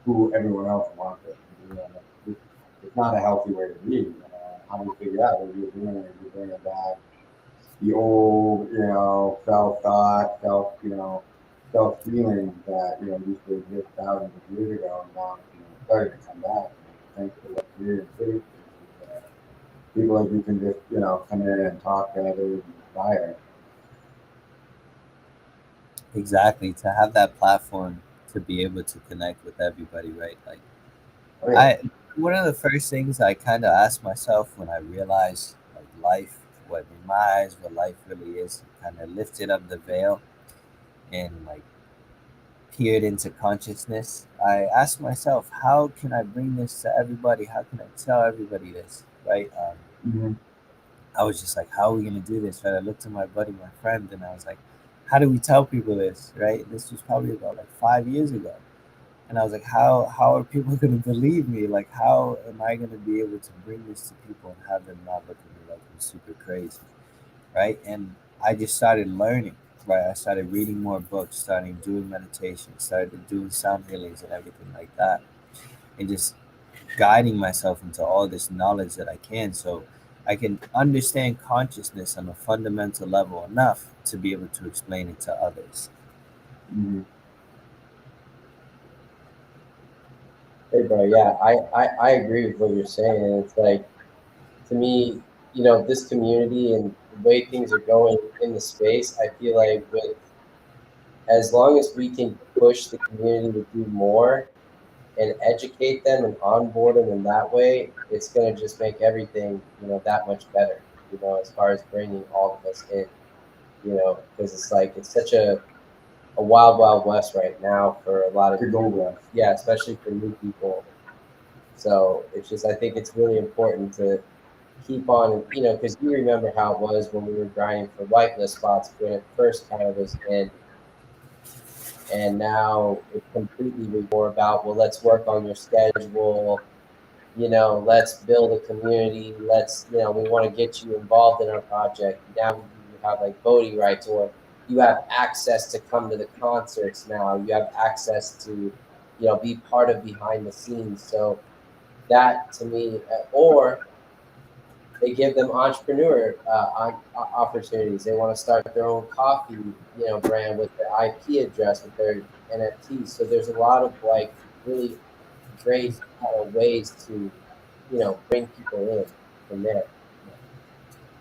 who everyone else wants us to do. And it's not a healthy way to be. How we figure out what you're doing is you're bringing back the old, self-thought, self-feelings that, used to exist thousands of years ago and now, starting to come back. Thanks to what you're doing, people like you can just, come in and talk to others and inspire.
Exactly. To have that platform to be able to connect with everybody, right? Like
Oh, yeah.
I one of the first things I kind of asked myself when I realized like life, what in my eyes, what life really is, kind of lifted up the veil and like peered into consciousness. I asked myself, how can I bring this to everybody? How can I tell everybody this? Right?
Hmm.
I was just like, how are we gonna do this? Right? I looked at my buddy, my friend, and I was like, how do we tell people this? Right? This was probably about like 5 years ago. And I was like, how are people gonna believe me? Like how am I gonna be able to bring this to people and have them not look at me like I'm super crazy? Right? And I just started learning, right? I started reading more books, started doing meditation, started doing sound healings and everything like that. And just guiding myself into all this knowledge that I can so I can understand consciousness on a fundamental level enough to be able to explain it to others.
Hmm.
Hey, bro. Yeah, I agree with what you're saying. And it's like, to me, this community and the way things are going in the space, I feel like with as long as we can push the community to do more and educate them and onboard them in that way, it's going to just make everything, that much better, as far as bringing all of us in, because it's like, it's such a a wild west right now for a lot of
To go with.
yeah, especially for new people. So it's just, I think it's really important to keep on, you know, because you remember how it was when we were grinding for whitelist spots when it first kind of was in, and now it's completely more about, well, let's work on your schedule, you know, let's build a community, let's, you know, we want to get you involved in our project. Now you have like voting rights, or you have access to come to the concerts now, you have access to, you know, be part of behind the scenes. So that to me, or they give them entrepreneur opportunities. They want to start their own coffee, you know, brand with their IP address, with their NFTs. So there's a lot of like really great ways to, you know, bring people in from there.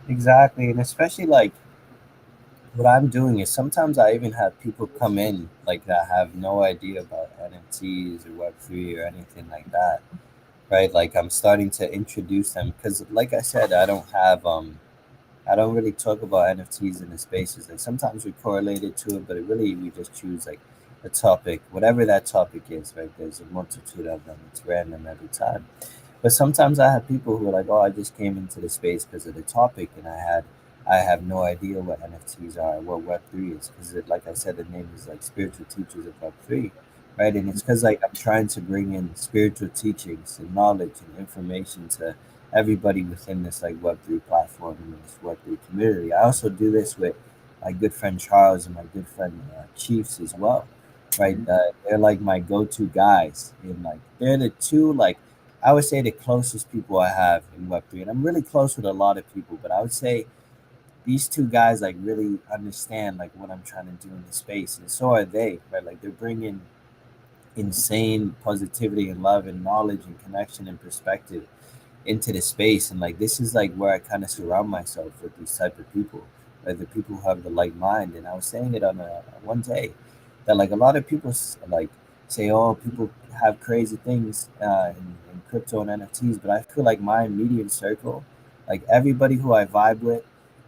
Exactly, and especially like what I'm doing is sometimes I even have people come in like that have no idea about NFTs or Web3 or anything like that, right? Like I'm starting to introduce them because, like I said, I don't really talk about NFTs in the spaces. Like sometimes we correlate it to it, but it really we just choose like a topic, whatever that topic is, right? There's a multitude of them. It's random every time. But sometimes I have people who are like, "Oh, I just came into the space because of the topic, and I have no idea what NFTs are, what Web3 is, because like I said, the name is like spiritual teachers of Web3, right? And it's because like I'm trying to bring in spiritual teachings and knowledge and information to everybody within this like Web3 platform and this Web3 community. I also do this with my good friend Charles and my good friend Chiefs as well, right? They're like my go-to guys, and like they're the two like I would say the closest people I have in Web3, and I'm really close with a lot of people, but I would say these two guys like really understand like what I'm trying to do in the space, and so are they, right? Like they're bringing insane positivity and love and knowledge and connection and perspective into the space, and like this is like where I kind of surround myself with these type of people, like the people who have the like mind. And I was saying it on one day that like a lot of people like say, oh, people have crazy things in crypto and NFTs, but I feel like my immediate circle, like everybody who I vibe with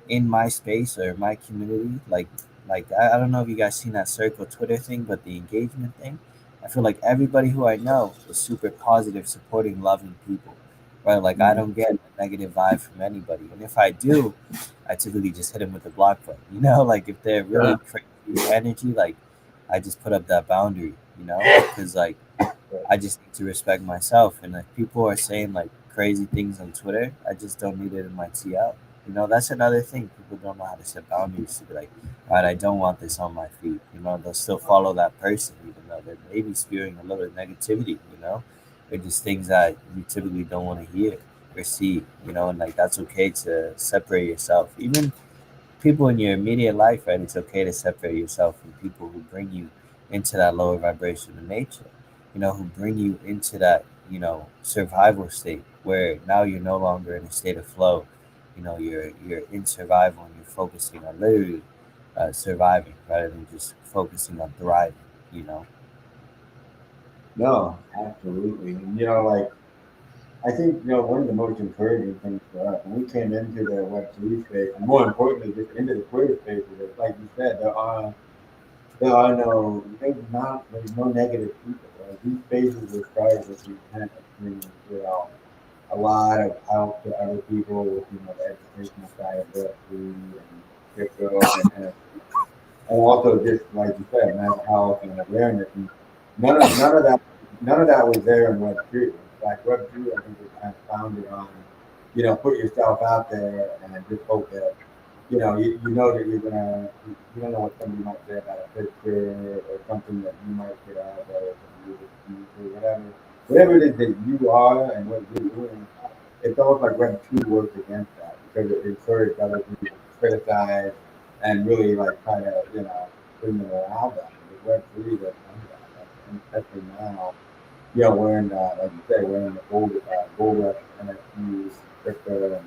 in my space or my community, like I don't know if you guys seen that circle Twitter thing, but the engagement thing, I feel like everybody who I know is super positive, supporting, loving people, right? Like I don't get a negative vibe from anybody, and if I do, I typically just hit them with a block button. You know, like if they're really crazy energy, like I just put up that boundary. You know, because like I just need to respect myself, and if people are saying like crazy things on Twitter, I just don't need it in my TL. You know, that's another thing. People don't know how to set boundaries to be like, all right, I don't want this on my feed. You know, they'll still follow that person, even though they're maybe spewing a little negativity, you know, or just things that you typically don't want to hear or see, you know, and like that's okay to separate yourself. Even people in your immediate life, right? It's okay to separate yourself from people who bring you into that lower vibration of nature, you know, who bring you into that, you know, survival state where now you're no longer in a state of flow. You know, you're in survival and you're focusing on literally surviving rather than just focusing on thriving, you know.
No, absolutely. And like I think one of the most encouraging things for us when we came into the Web3 space, and more importantly, just into the Twitter space, is that, like you said, there are there's no negative people. Right? These spaces were started with the intent of bringing a lot of help to other people with the educational side of Web3 and crypto and also just like you said, mental health and awareness. And none of that was there in Web3. In fact, Web3 I think was kind of founded on, put yourself out there and just hope that, you know that you don't know what somebody might say about a picture or something that you might get out of it or whatever it is that you are and what you're doing. It's almost like Web2 works against that because it encouraged other people to criticize and really like try to, bring them around that. But Web3 doesn't do that. And especially now, we're in, like you said, we're in the gold rush, NFTs, crypto, and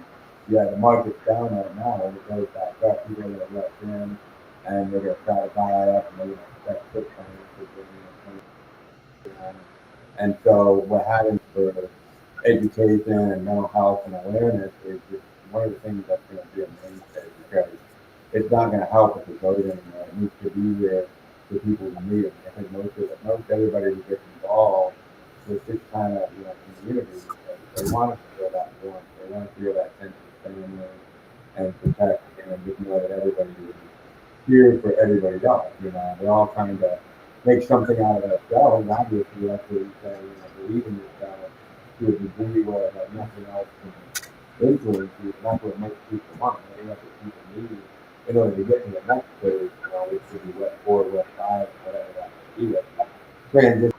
the market's down right now. And it goes back up, people are going to rush in and they're going to try to buy up and they're going to expect Bitcoin to be and so what happens for education and mental health and awareness is just one of the things that's going to be a mainstay because it's not going to help if it goes anywhere. It needs to be here the people who need them. I think most everybody who gets involved with this kind of community, they want to feel that warmth. They want to feel that sense of family and protect, and just know that everybody is here for everybody else. They're all trying to make something out of themselves. Obviously, that's what we say. Believe in yourself to a degree where nothing else can influence you. And that's what most people want. Maybe that's what people need in order to get to the next phase. Which could be Web 4, Web 5, whatever that may be. Transition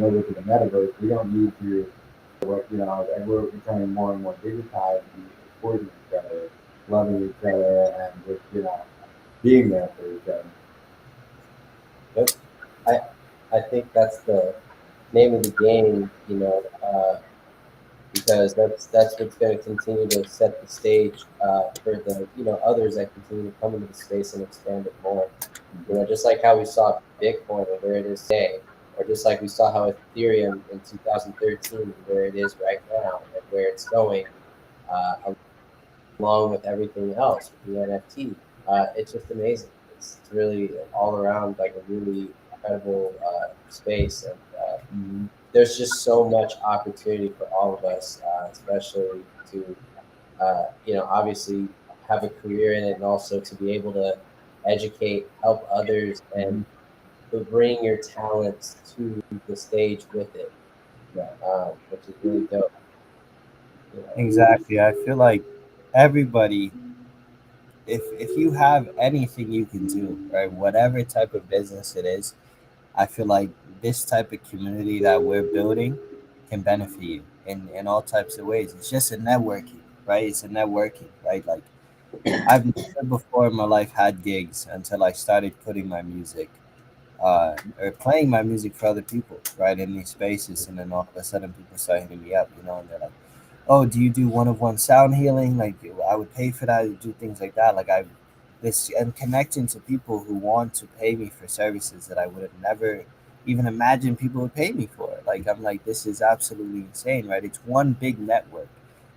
over to the metaverse. We don't need to. And we're becoming more and more digitized and supporting each other, loving each other, and just being there for each other.
I think that's the name of the game, because that's what's going to continue to set the stage for the others that continue to come into the space and expand it more. Just like how we saw Bitcoin and where it is today, or just like we saw how Ethereum in 2013 and where it is right now and where it's going, along with everything else with the NFT. It's just amazing. It's really all around like a really incredible space, and there's just so much opportunity for all of us, especially to obviously have a career in it, and also to be able to educate, help others, and to bring your talents to the stage with it, which is really dope.
Exactly. I feel like everybody, if you have anything you can do, right, whatever type of business it is, I feel like this type of community that we're building can benefit you in all types of ways. It's just a networking, right? It's a networking, right? Like I've never before in my life had gigs until I started putting my music or playing my music for other people, right, in these spaces. And then all of a sudden people start hitting me up, and they're like, oh, do you do one-of-one sound healing? Like I would pay for that, to do things like that. Like and connecting to people who want to pay me for services that I would have never even imagined people would pay me for. Like I'm like, this is absolutely insane, right? It's one big network.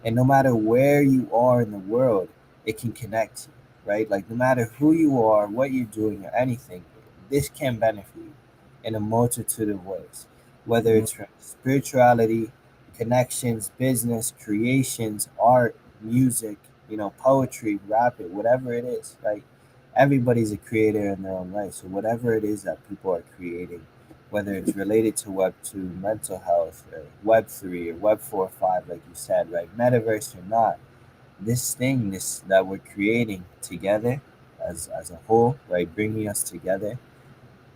And no matter where you are in the world, it can connect you, right? Like no matter who you are, what you're doing, or anything, this can benefit you in a multitude of ways, whether it's from spirituality, connections, business, creations, art, music, poetry, rap it, whatever it is, right? Everybody's a creator in their own right. So whatever it is that people are creating, whether it's related to Web 2, mental health, or Web 3, or Web 4 or 5, like you said, right? Metaverse or not, this that we're creating together as a whole, right? Bringing us together,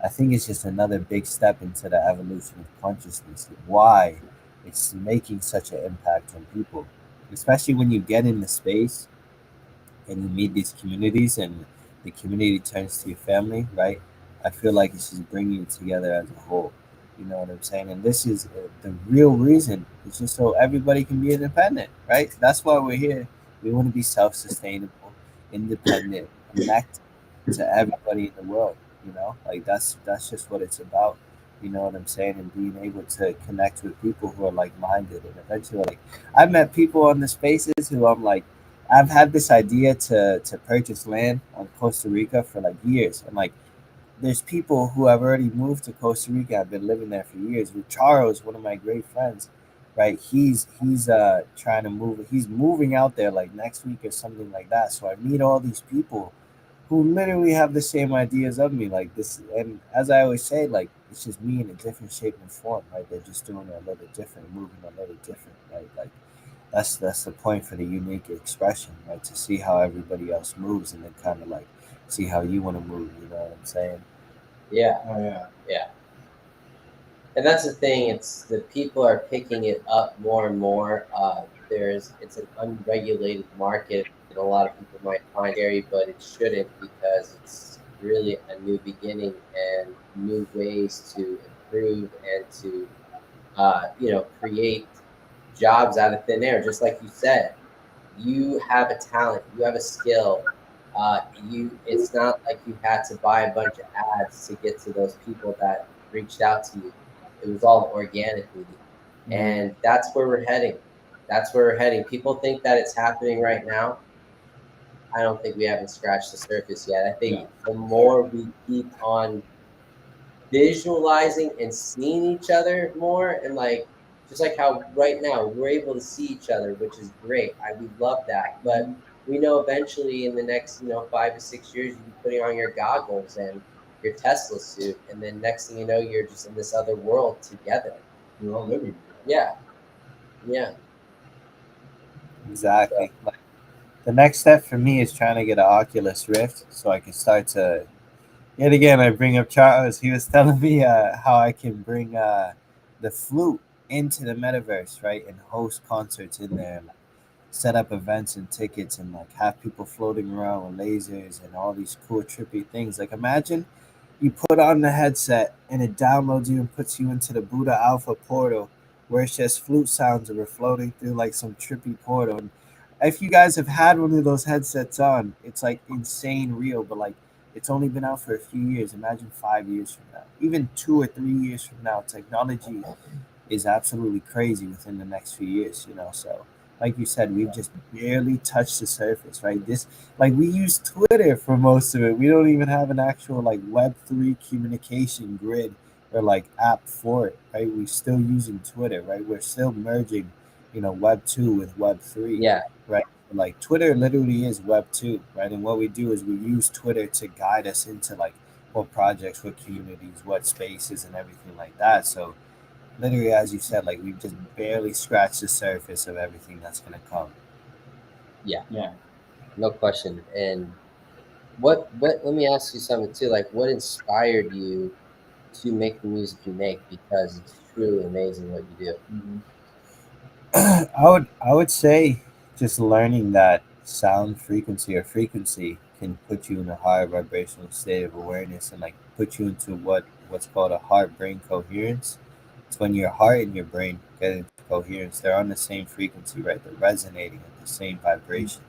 I think it's just another big step into the evolution of consciousness. Why it's making such an impact on people, especially when you get in the space and you meet these communities, and the community turns to your family, right? I feel like it's just bringing you together as a whole. You know what I'm saying? And this is the real reason. It's just so everybody can be independent, right? That's why we're here. We want to be self-sustainable, independent, connect to everybody in the world. Like that's just what it's about. You know what I'm saying? And being able to connect with people who are like-minded, and eventually, like I've met people on the spaces who I'm like, I've had this idea to purchase land on Costa Rica for like years, and like there's people who have already moved to Costa Rica. I've been living there for years. With Charles, one of my great friends, right? He's trying to move. He's moving out there like next week or something like that. So I meet all these people who literally have the same ideas of me, like this. And as I always say, like it's just me in a different shape and form, right? They're just doing it a little bit different, moving a little different, right? Like that's the point for the unique expression, right? To see how everybody else moves, and then kind of like see how you want to move. You know what I'm saying?
Yeah,
Oh yeah.
yeah. And that's the thing. It's the people are picking it up more and more. It's an unregulated market, and a lot of people might find scary, but it shouldn't, because it's really a new beginning and new ways to improve and to create jobs out of thin air. Just like you said, you have a talent, you have a skill. It's not like you had to buy a bunch of ads to get to those people that reached out to you. It was all organically, and that's where we're heading. That's where we're heading. People think that it's happening right now. I don't think we haven't scratched the surface yet. I think
Yeah.
the more we keep on visualizing and seeing each other more, and like just like how right now we're able to see each other, which is great. We love that, but we know eventually in the next 5 to 6 years you'll be putting on your goggles and your Tesla suit, and then next thing you know you're just in this other world together.
We're all living.
Yeah, yeah.
Exactly. Like the next step for me is trying to get an Oculus Rift so I can start to. Yet again, I bring up Charles. He was telling me how I can bring the flute into the metaverse, right, and host concerts in there, and like, set up events and tickets, and like have people floating around with lasers and all these cool trippy things. Like imagine you put on the headset and it downloads you and puts you into the Buddha Alpha portal where it's just flute sounds and we're floating through like some trippy portal. And if you guys have had one of those headsets on, it's like insane real, but like it's only been out for a few years. Imagine 5 years from now, even 2 or 3 years from now, technology is absolutely crazy within the next few years, So, like you said, we've just barely touched the surface, right? This, like, we use Twitter for most of it. We don't even have an actual like Web3 communication grid or like app for it, right? We're still using Twitter, right? We're still merging, Web 2 with Web 3,
Yeah,
right? Like Twitter literally is Web 2, right? And what we do is we use Twitter to guide us into like what projects, what communities, what spaces, and everything like that. So literally, as you said, like we've just barely scratched the surface of everything that's gonna come.
yeah,
Yeah.
no question. And what let me ask you something too, like what inspired you to make the music you make, because it's truly amazing what you do.
Mm-hmm.
I would say just learning that sound frequency or frequency can put you in a higher vibrational state of awareness and like put you into what's called a heart brain coherence. It's when your heart and your brain get into coherence. They're on the same frequency, right? They're resonating at the same vibration.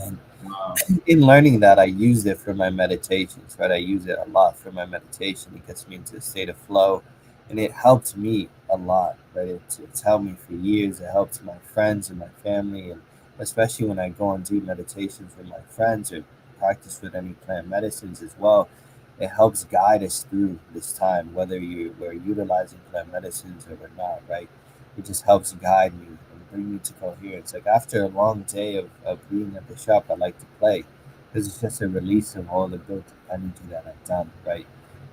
And
Wow.
in learning that, I used it for my meditations, right? I use it a lot for my meditation. It gets me into a state of flow, and it helped me a lot, right? It's helped me for years. It helps my friends and my family, and especially when I go and do meditations with my friends or practice with any plant medicines as well. It helps guide us through this time, whether we're utilizing plant medicines or we're not, right? It just helps guide me and bring me to coherence. Like after a long day of being at the shop, I like to play because it's just a release of all the built energy that I've done, right?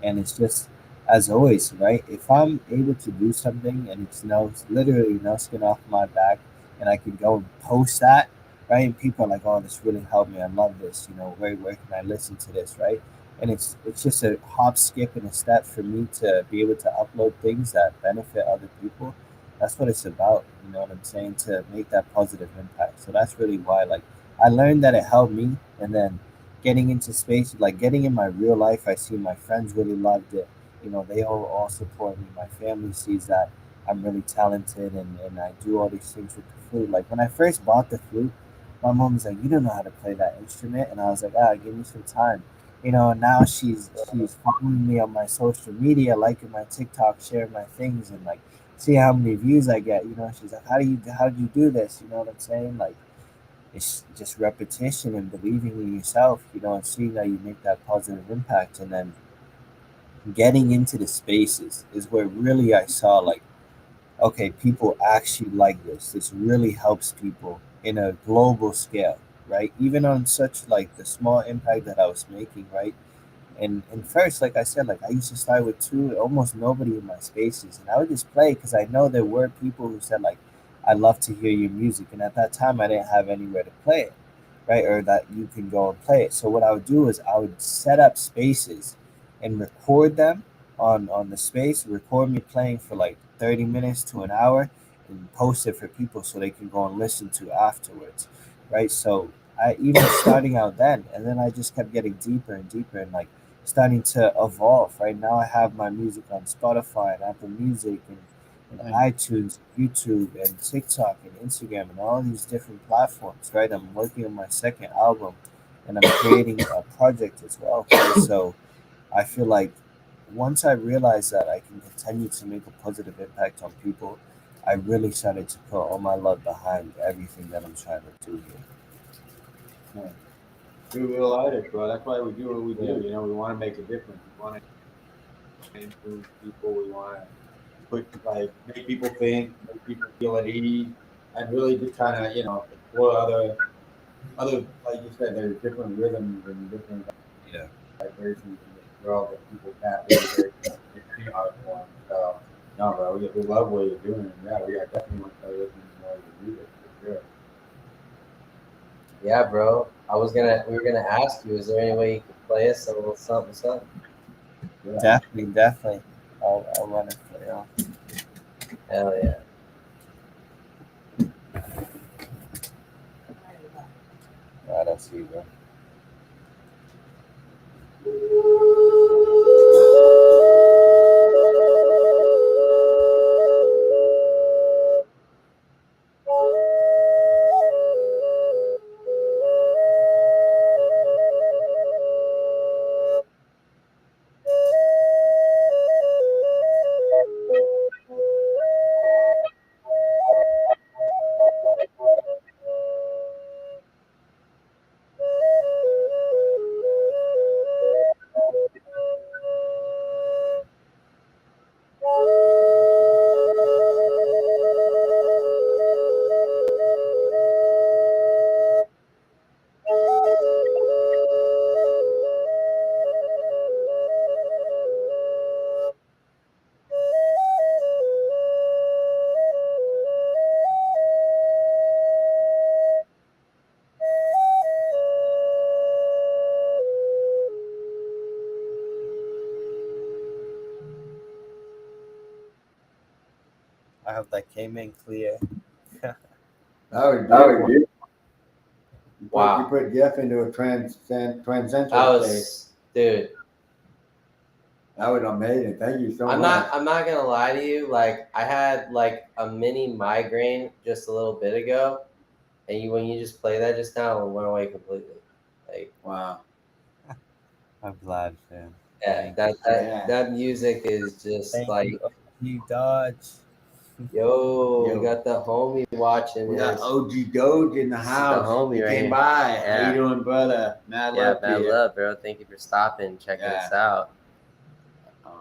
And it's just, as always, right? If I'm able to do something and it's literally no skin off my back, and I can go and post that, right? And people are like, "Oh, this really helped me. I love this. Where can I listen to this, right?" And it's just a hop, skip, and a step for me to be able to upload things that benefit other people. That's what it's about. You know what I'm saying? To make that positive impact. So that's really why, like, I learned that it helped me, and then getting into space, like getting in my real life, I see my friends really loved it. They all support me. My family sees that I'm really talented, and I do all these things with the flute. Like when I first bought the flute, my mom was like, "You don't know how to play that instrument," and I was like, "Ah, give me some time." And now she's following me on my social media, liking my TikTok, sharing my things, and like see how many views I get. She's like, how do you do this? You know what I'm saying? Like it's just repetition and believing in yourself, and seeing that you make that positive impact, and then getting into the spaces is where really I saw like, okay, people actually like this. This really helps people in a global scale, right? Even on such like the small impact that I was making, right? And first, like I said, like I used to start with two, almost nobody in my spaces, and I would just play because I know there were people who said like, "I love to hear your music," and at that time I didn't have anywhere to play it, right, or that you can go and play it. So what I would do is I would set up spaces and record them on the space, record me playing for like 30 minutes to an hour, and post it for people so they can go and listen to afterwards, right? So I even starting out then, and then I just kept getting deeper and deeper, and like starting to evolve. Right now, I have my music on Spotify and Apple Music and iTunes, YouTube, and TikTok and Instagram and all these different platforms. Right, I'm working on my second album, and I'm creating a project as well. Right? So I feel like once I realized that I can continue to make a positive impact on people, I really started to put all my love behind everything that I'm trying to do here.
Do real artists, bro. That's why we do what we do. You know, we want to make a difference. We want to influence people. We want to make people think, make people feel at ease, and really just kind of explore other like you said, there's different rhythms and different
Yeah.
vibrations in this world that people tap into in any art form. So no, bro, we love what you're doing. Yeah, we definitely want to start listening more to music for sure.
Yeah, bro. We were gonna ask you, is there any way you could play us a little something, something?
Yeah.
Definitely. I'll run it for you.
Hell yeah.
Right, I'll see you, bro. I hope that came in clear.
That was beautiful. You put Jeff into a transcendental
That
state.
was, dude.
That was amazing. Thank you so
I'm
much.
not gonna lie to you. Like I had like a mini migraine just a little bit ago, and when you just play that just now, it went away completely. Like
Wow.
I'm glad, man.
yeah,
Thank
that music is just
Thank
like
you, Dodge.
yo, we
Yo.
got the homie watching
We got
this.
OG Doge in the
This is the
house.
homie
He
right
came
here.
by.
Yeah.
How you doing, brother? Mad
Yeah,
love to
man,
you.
love, bro. Thank you for stopping, checking us out.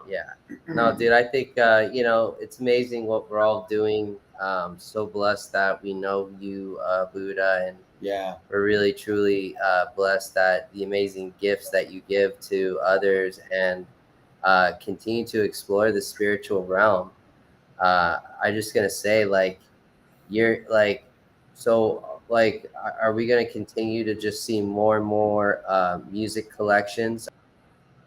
Yeah. No, dude, I think it's amazing what we're all doing. So blessed that we know you, Buddha, and
Yeah.
we're really truly blessed that the amazing gifts that you give to others and continue to explore the spiritual realm. I just gonna say, like, you're like, so like, are we gonna continue to just see more and more music collections?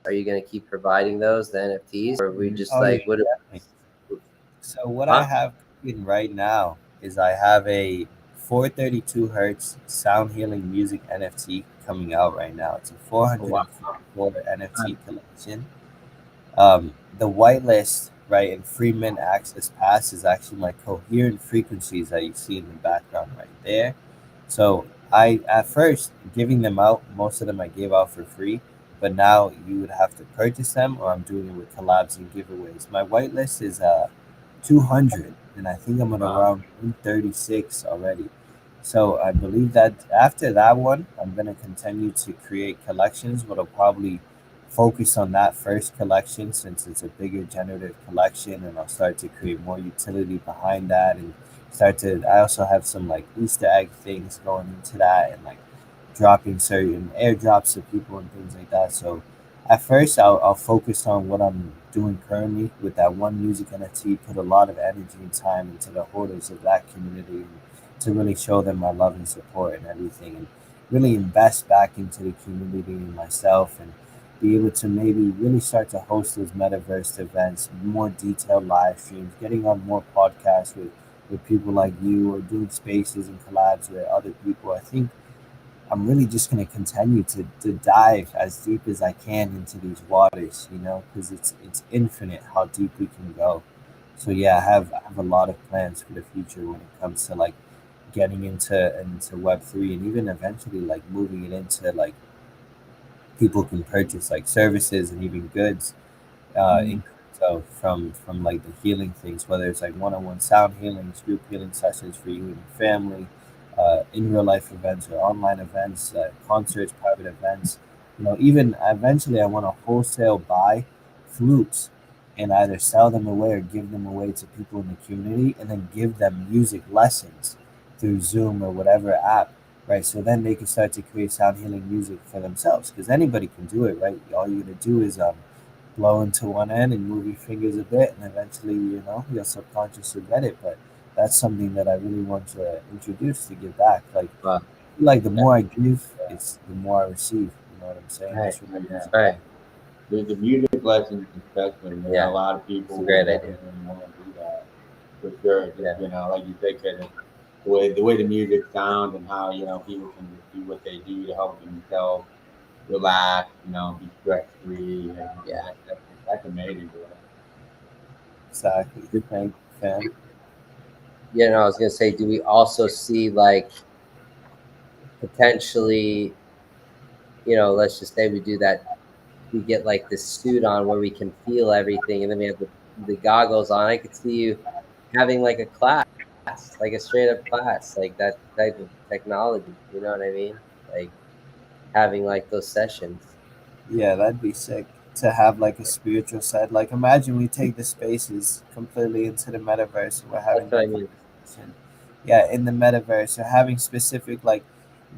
Are you gonna keep providing those, the NFTs, or are we just
Oh, yeah,
like what?
definitely. So what I
Huh?
have in right now is I have a 432 hertz sound healing music NFT coming out right now. It's a
Wow.
454 NFT collection. The whitelist, right, and Freeman Access Pass is actually my coherent frequencies that you see in the background right there. So I, at first, giving them out, most of them I gave out for free, but now you would have to purchase them, or I'm doing it with collabs and giveaways. My whitelist is 200, and I think I'm at around 136 already. So I believe that after that one, I'm gonna continue to create collections, but I'll probably focus on that first collection since it's a bigger generative collection, and I'll start to create more utility behind that and start to. I also have some like Easter egg things going into that and like dropping certain airdrops to people and things like that. So at first, I'll focus on what I'm doing currently with that one music NFT, put a lot of energy and time into the holders of that community and to really show them my love and support and everything, and really invest back into the community and myself, and be able to maybe really start to host those metaverse events, more detailed live streams, getting on more podcasts with people like you, or doing spaces and collabs with other people. I think I'm really just going to continue to dive as deep as I can into these waters, because it's infinite how deep we can go. So yeah, I have a lot of plans for the future when it comes to like getting into Web3, and even eventually like moving it into like people can purchase like services and even goods in crypto from like the healing things, whether it's like one-on-one sound healings, group healing sessions for you and your family, in real life events or online events, concerts, private events. Even eventually, I want to wholesale buy flutes and either sell them away or give them away to people in the community, and then give them music lessons through Zoom or whatever app, right? So then they can start to create sound healing music for themselves, because anybody can do it, right? All you gotta do is blow into one end and move your fingers a bit, and eventually, your subconscious will get it. But that's something that I really want to introduce to give back. Like the more I give, it's the more I receive. You know what I'm saying?
Right.
That's really easy.
Right.
The music lessons, especially,
Yeah.
a lot of people
It's a great
will
idea.
definitely want to do that for sure. Just,
Yeah.
Like you said, 'cause the way the music sounds and how people can just do what they do to help themselves relax, be stress free, and
Yeah.
that's amazing, bro.
Exactly. Thank you, fam.
I was gonna say, do we also see like potentially, let's just say we do that, we get like this suit on where we can feel everything, and then we have the goggles on. I could see you having like a class, like a straight up class, like that type of technology. You know what I mean? Like having like those sessions.
Yeah, that'd be sick to have like a spiritual side. Like, imagine we take the spaces completely into the metaverse and we're having
That's what I
that
mean.
conversation. Yeah, in the metaverse, or having specific like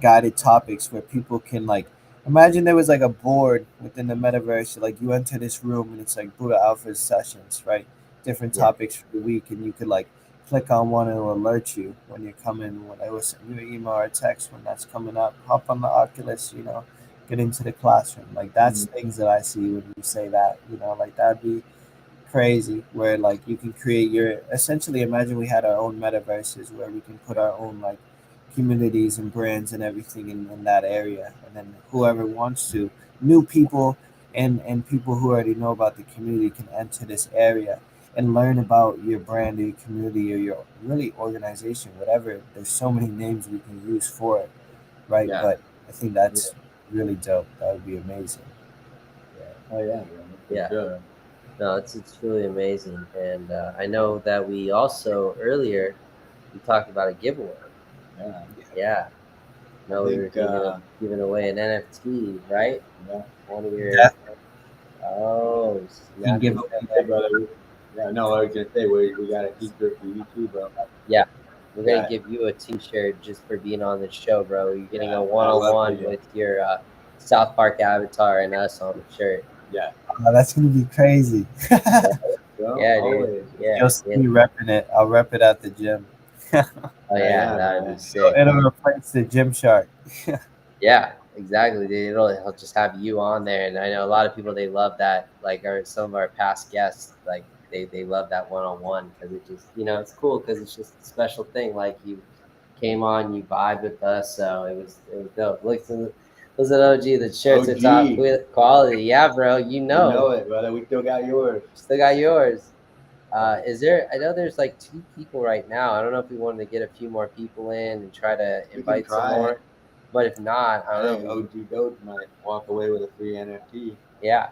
guided topics where people can like imagine there was like a board within the metaverse. Like, you enter this room and it's like Buddha Alpha sessions, right? Different
Yeah.
topics for the week, and you could like click on one and it'll alert you when you're coming. When I was send you an email or a text when that's coming up. Hop on the Oculus, get into the classroom. Like, that's things that I see when you say that. Like, that'd be crazy. Where like you can create your essentially imagine we had our own metaverses where we can put our own like communities and brands and everything in that area, and then whoever wants to, new people and people who already know about the community, can enter this area and learn about your brand or your community or your really organization, whatever. There's so many names we can use for it, right?
Yeah.
But I think that's really dope. That would be amazing.
Oh yeah, bro. For
Yeah.
sure.
No, it's truly amazing, and I know that we also earlier we talked about a giveaway.
Yeah.
Yeah. No, we were giving away an NFT, right?
Yeah.
One of your
Definitely
snap.
give
Hey, brother. Yeah, no, I was gonna say we got a t-shirt for you too, bro.
Yeah, we're gonna
Yeah.
give you a T-shirt just for being on the show, bro. You're getting
Yeah,
a
I love
one-on-one
to,
with your South Park avatar and us on the shirt.
Yeah.
Oh, that's gonna be crazy.
Well,
Yeah, dude.
always.
Yeah.
You'll see me repping it. I'll rep it at the gym.
Oh yeah,
Yeah,
that would
man.
be sick.
It'll replace the gym shark.
Yeah, exactly, dude. It'll just have you on there, and I know a lot of people, they love that. Like some of our past guests, like they love that one-on-one because it just it's cool because it's just a special thing. Like you came on, you vibed with us, so it was dope. Listen, OG, the shirts are top
OG.
quality. Yeah, bro,
You know it, brother. We still got yours.
still got yours. Is there? I know there's like 2 people right now. I don't know if we wanted to get a few more people in and try to
We can
invite some
try
more.
it.
But if not, I
I
don't
think
know.
OG Doge might walk away with a free NFT.
Yeah,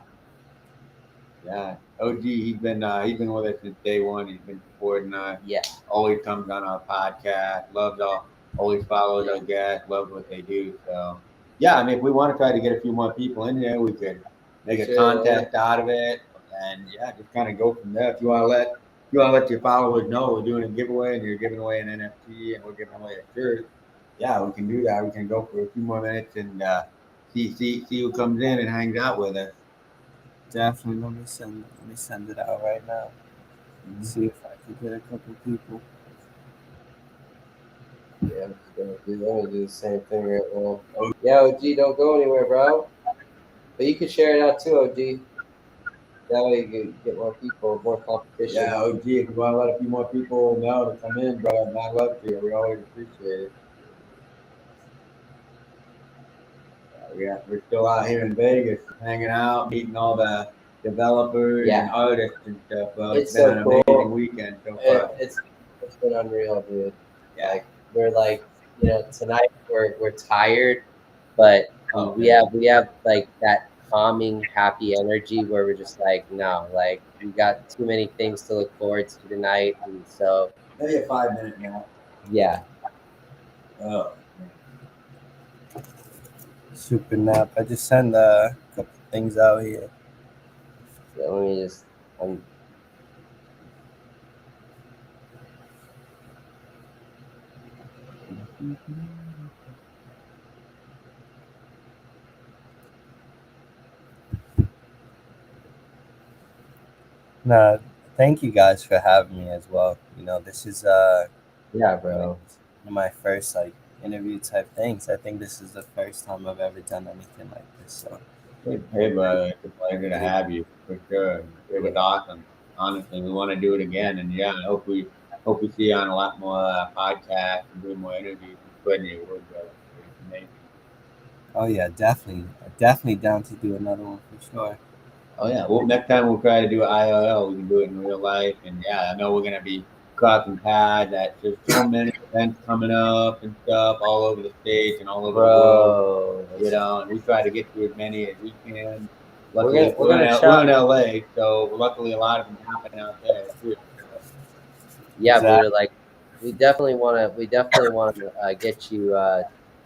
Yeah, OG. He's been with us since day one. He's been supporting us.
yeah.
Always comes on our podcast. Loves all. Always follows our guests. Loves what they do. So yeah, I mean, if we want to try to get a few more people in there, we could make a
Sure.
contest out of it, and yeah, just kind of go from there. If you want to let your followers know we're doing a giveaway and you're giving away an NFT and we're giving away a shirt, yeah, we can do that. We can go for a few more minutes and see who comes in and hangs out with us.
Definitely. Let me send it out right now. See if I can get a couple people.
Yeah, I'm gonna do the same thing right now. Yeah, OG, don't go anywhere, bro. But you can share it out too, OG. That way you can get more people, more competition.
Yeah, OG, if you want to let a few more people know to come in, bro, I'd love to. We always appreciate it. We're still out here in Vegas, hanging out, meeting all the developers and artists and stuff. Well, it's been an amazing weekend so far.
It's been unreal, dude.
Yeah.
Like we're like, tonight we're tired, but we have like that calming, happy energy where we're just like, no, like we got too many things to look forward to tonight, and so
Maybe a 5-minute nap.
yeah.
Oh.
Super nap. I just sent a couple things out here.
Yeah, let me just.
No, thank you guys for having me as well. You know, this is
Yeah,
one
bro.
of my first like interview type things. I think this is the first time I've ever done anything like this. So
Hey, brother, it's a pleasure to have you for sure. It was awesome. Honestly, we want to do it again, and yeah, I hope we see you on a lot more podcasts and do more interviews and spreading your word, brother. It's amazing.
oh yeah, definitely down to do another one for sure.
Oh yeah. Well, next time we'll try to do it IRL. We can do it in real life, and yeah, I know we're gonna be crossing paths. That there's so many events coming up and stuff all over the states and all over the world.
Bro,
You know, and we try to get to as many as we can.
we're
Luckily,
gonna
we're
try.
in LA, so luckily a lot of them happen out there too.
Yeah,
Exactly.
Buddha. Like, we definitely want to get you.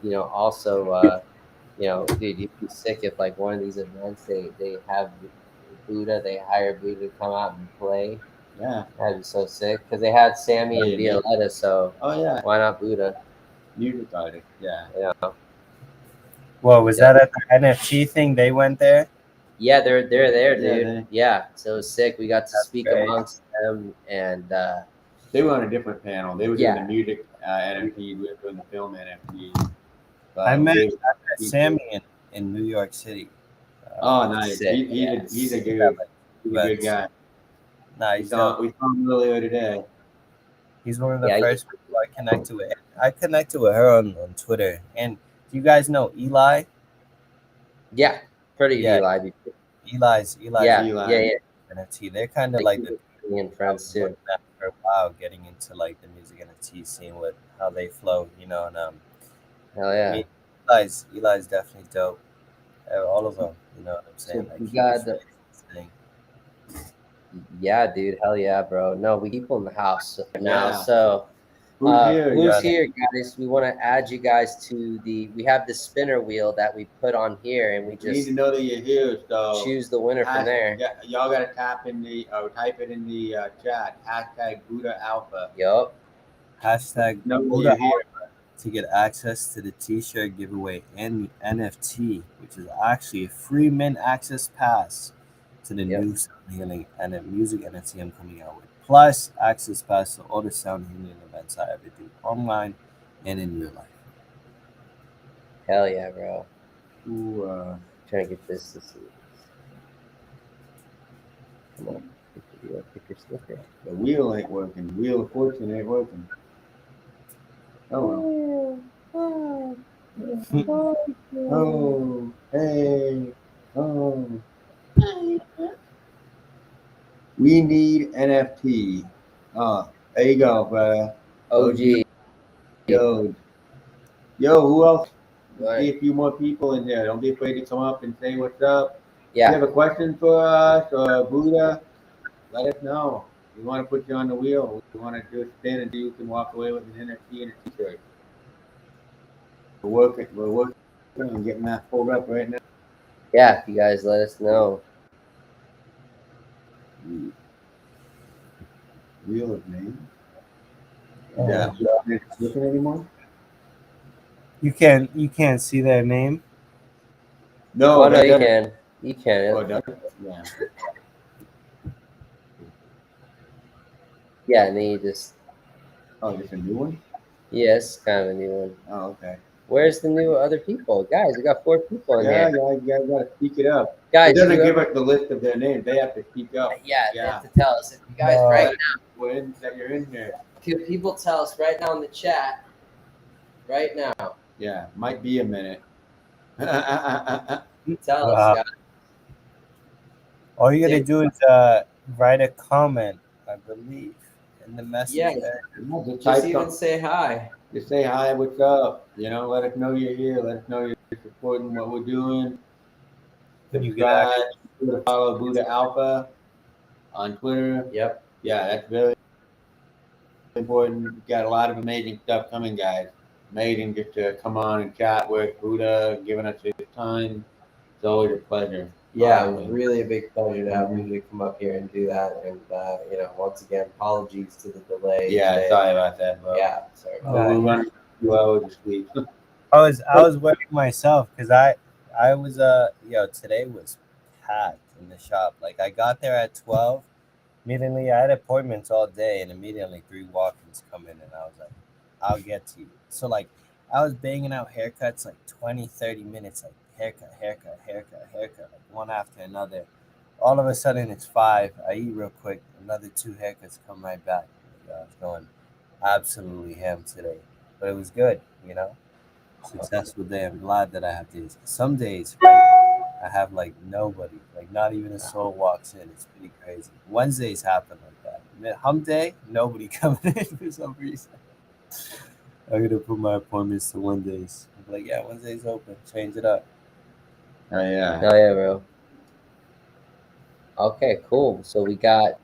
You know, also, you know, dude, you'd be sick if like one of these events they have Buddha, they hire Buddha to come out and play.
Yeah.
That'd be so sick because they had Sammy and
Play music.
Violetta, so
Oh yeah,
why not Buddha?
music artist. Yeah.
You know?
Well, was
Yep.
that at the NFT thing? They went there.
Yeah, they're there,
Yeah,
dude. Yeah, so it was sick. We got to speak
great.
amongst them, and
they were on a different panel. They were doing the
yeah,
music NFTs. We were doing the film NFTs.
I met
We-
Sammy in New York City.
Oh, nice.
sick.
He's a
Yeah,
good
like,
he's a good guy.
Nah,
We saw him earlier today.
he's one of the
Yeah,
first people I connected with. I connected with her on Twitter. And do you guys know Eli?
yeah, pretty
Yeah,
Eli.
Eli's
Yeah,
Eli.
yeah, yeah.
NFT. They're kind of
Like
like the
and
I
friends
was
too.
looking at for a while, getting into like the music NFT scene with how they flow, you know. And
Hell
I
yeah.
mean, Eli's definitely dope. All of them, you know what I'm saying?
So
Like
we
he
got
just
the,
makes this thing.
yeah, dude. Hell yeah, bro. No, we people in the house now.
Yeah.
So
Who's here?
who's
Yeah.
here, guys? We want to add you guys to the. We have the spinner wheel that we put on here, and we
We need
just
to know that you're here. So
choose the winner from there.
Yeah, y'all gotta tap in the type it in the chat. Hashtag BuddhaAlpha.
Yup.
Hashtag
Know that
Buddha
you're here.
to get access to the t-shirt giveaway and the NFT, which is actually a free mint access pass to the
Yep.
new sound healing and a music NFT I'm coming out with. Plus access pass to all the sound healing events I ever do online and in real life.
Hell yeah, bro.
Ooh,
Trying to get this to see. Come on. Pick your sticker.
the wheel ain't working. The wheel of fortune ain't working. Oh. Oh. Hey. Oh. We need NFT. Oh, there you go, brother.
OG.
Yo, who else?
Right.
See a few more people in there. Don't be afraid to come up and say what's up. If
Yeah.
you have a question for us or Buddha, let us know. We want to put you on the wheel. We want to do a spin and you can walk away with an NFT and a t-shirt. We're working on getting that pulled up right now.
Yeah, if you guys let us know.
Wheel of name.
Yeah.
Looking anymore?
You can't see their name.
No,
Oh no,
that
you
doesn't-
can. You can.
Oh, it doesn't? Yeah.
Yeah, and then you just
Oh, just a new one?
yes, kind of a new one.
Oh, okay.
Where's the new other people? Guys, we got 4 people in
Yeah,
here.
you guys got to speak it up.
Guys,
It doesn't
whoever-
give us the list of their names. They have to speak up.
Yeah, they
Yeah.
have to tell us. If you guys right now,
That you're in there.
could people tell us right now in the chat? Right now.
Yeah, might be a minute.
Tell
Wow.
us, guys.
All you gotta do is write a comment, I believe, in the message.
Yeah.
there.
Just
Just
type
even
something.
say hi.
Just say hi, what's up? You know, let us know you're here. Let us know you're supporting what we're doing.
You get
Subscribe. Follow Buddha Alpha on Twitter.
Yep.
Yeah, that's very important. We've got a lot of amazing stuff coming, guys. amazing just to come on and chat with Buddha, giving us his time. It's always a pleasure.
Yeah, it
Always.
was really a big pleasure to have you to come up here and do that. And once again, apologies to the delay.
Yeah,
today.
sorry about that, bro.
Yeah, sorry about
We're
that.
running 2 hours this week.
I was working myself because I was today was packed in the shop. Like I got there at 12. Immediately I had appointments all day, and immediately 3 walk-ins come in, and I was like, I'll get to you. So like I was banging out haircuts like 20, 30 minutes, like haircut, like one after another. All of a sudden it's 5. I eat real quick, another 2 haircuts come right back. I was going absolutely ham today. But it was good, Successful day. I'm glad that I have days. Some days, right, I have like nobody, like not even a soul walks in. It's pretty crazy. Wednesdays happen like that. Hump day, nobody coming in for some reason. I'm gonna put my appointments to Wednesdays. I'm like, yeah, Wednesday's open. Change it up.
Oh yeah.
Oh yeah, bro. Okay, cool. So we got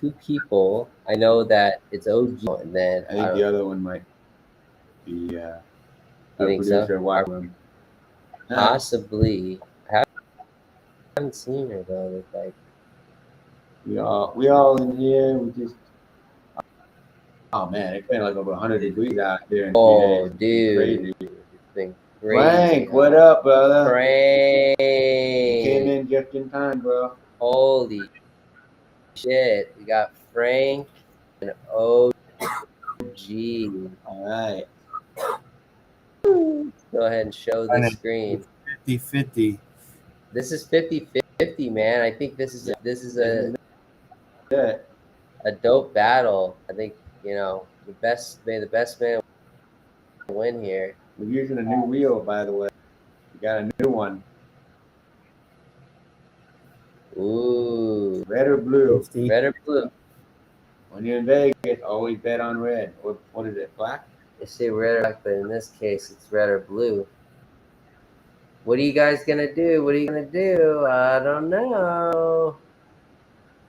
2 people. I know that it's OG, and then
I think the other one might be
You think so?
producer Wildman.
Possibly. I haven't seen her though. It's like
We all in here. We just. Oh man, it's been like over 100 degrees out there in 3 days.
dude,
Crazy.
it's been crazy.
Frank, what up, brother?
Frank,
You came in just in time, bro.
holy shit! We got Frank and OG.
All right.
Go ahead and show the screen.
50-50.
This is 50-50, man. I think this is a dope battle. I think the best man win here.
We're using a new wheel, by the way. We got a new one.
Ooh,
Red or blue?
50.
red or blue?
When you're in Vegas, always bet on red. What is it, black?
They say red or black, but in this case, it's red or blue. What are you guys gonna do? I don't know. All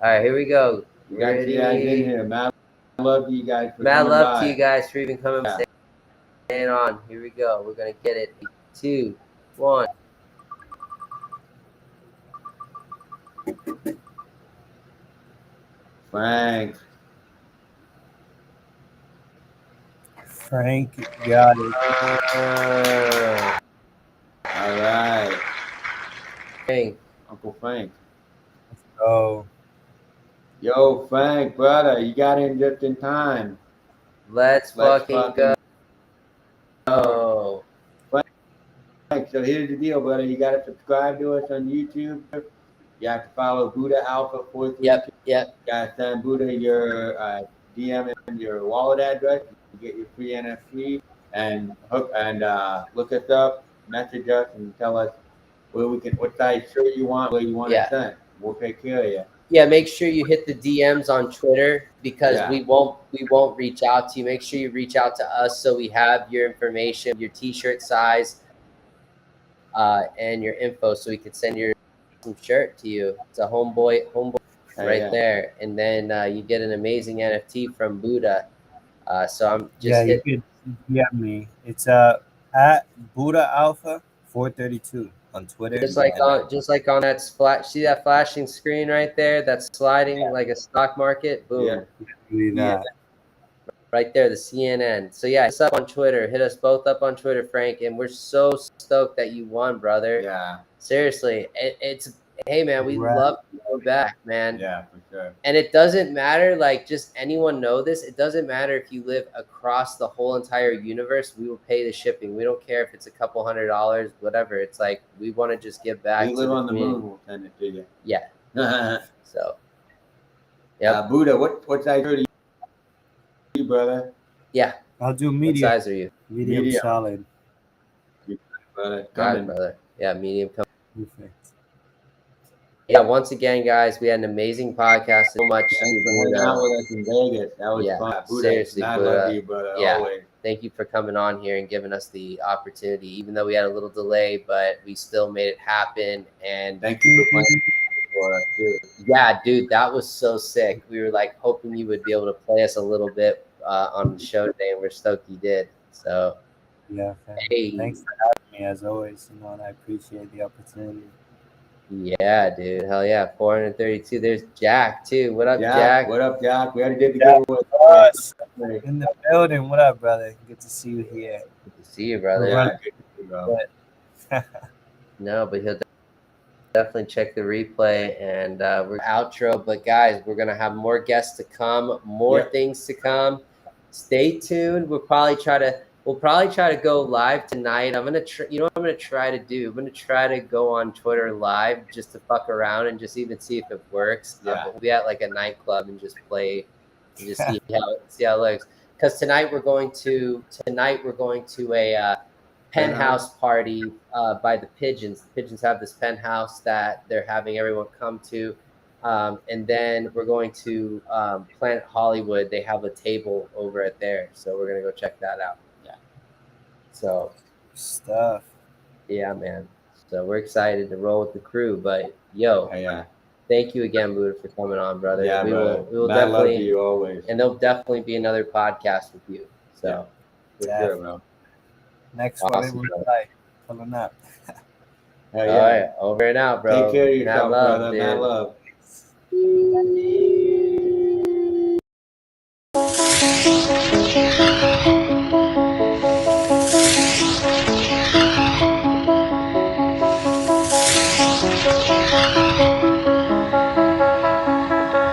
right, here we go.
You guys see guys in here. Mad love to you guys for
Mad
coming
love
by.
to you guys for even coming by. Staying on. Here we go. We're gonna get it. 2, 1.
Frank.
Frank got it.
All right.
Frank.
Uncle Frank.
Oh,
Yo, Frank, brother, you got in just in time.
Let's fucking go.
Frank, so here's the deal, brother. You got to subscribe to us on YouTube. You have to follow BuddhaAlpha432.
Yep.
You got to send Buddha your DM and your wallet address. You get your free NFT and look us up, message us, and tell us what size shirt you want, where you want it sent. We'll take care of you.
Yeah, make sure you hit the DMs on Twitter because we won't reach out to you. Make sure you reach out to us so we have your information, your t-shirt size, and your info so we can send your shirt to you. It's a homeboy there. And then you get an amazing NFT from Buddha. So I'm just
you can DM me. It's at BuddhaAlpha432 on Twitter.
Just like on that see that flashing screen right there that's sliding like a stock market. Boom.
Yeah.
Right there, the CNN. So yeah, hit us up on Twitter. Hit us both up on Twitter, Frank. And we're so stoked that you won, brother.
Yeah.
Seriously, it's hey man, we love you back, man.
Yeah, for sure.
And it doesn't matter, like, just anyone know this. It doesn't matter if you live across the whole entire universe. We will pay the shipping. We don't care if it's a couple $100, whatever. It's like we want to just give back.
We live on the moon. We'll send it to you.
Yeah. So. Yeah.
Buddha, what size are you, brother?
Yeah.
I'll do medium.
What size are you?
Medium solid.
Brother. Yeah, medium.
Perfect.
Yeah, once again, guys, we had an amazing podcast. So much.
Thank you for hanging out with us in Vegas. That was fun. Buddha,
seriously,
I
Buddha.
love you, brother.
Yeah.
Always.
Thank you for coming on here and giving us the opportunity, even though we had a little delay, but we still made it happen. And
thank you for playing for us, too.
Yeah, dude, that was so sick. We were like hoping you would be able to play us a little bit on the show today, and we're stoked you did. So
Yeah, fam.
hey,
Thanks for having me as always. You know, and I appreciate the opportunity.
yeah, dude, hell yeah, 432. There's Jack too. What up,
Jack,
Jack?
what up, Jack? We already did the
Jack,
giveaway.
Us in the building. What up, brother? Good to see you here.
Good to see you, brother.
Yeah, good to see you, bro.
No, but he'll definitely check the replay, and we're outro. But guys, we're gonna have more guests to come, more things to come. Stay tuned. We'll probably try to go live tonight. I'm gonna you know what I'm gonna try to do? I'm gonna try to go on Twitter live just to fuck around and just even see if it works.
Yeah.
We'll be at like a nightclub and just play and just see how it looks. Because tonight we're going to a penthouse party by the Pigeons. The Pigeons have this penthouse that they're having everyone come to. And then we're going to Planet Hollywood. They have a table over at there. So we're going to go check that out. Yeah. So
Stuff.
Yeah, man. So we're excited to roll with the crew. But yo,
Yeah.
Thank you again, Buddha, for coming on, brother.
Yeah,
we
brother.
will
Man, I love
definitely,
you always.
and there'll definitely be another podcast with you. So
For sure, bro.
Next
Awesome,
one,
brother.
like pulling up.
Hell
All
yeah.
right, over and out, bro.
Take care of yourself,
Mad love,
brother.
dude.
Mad love.
Peace.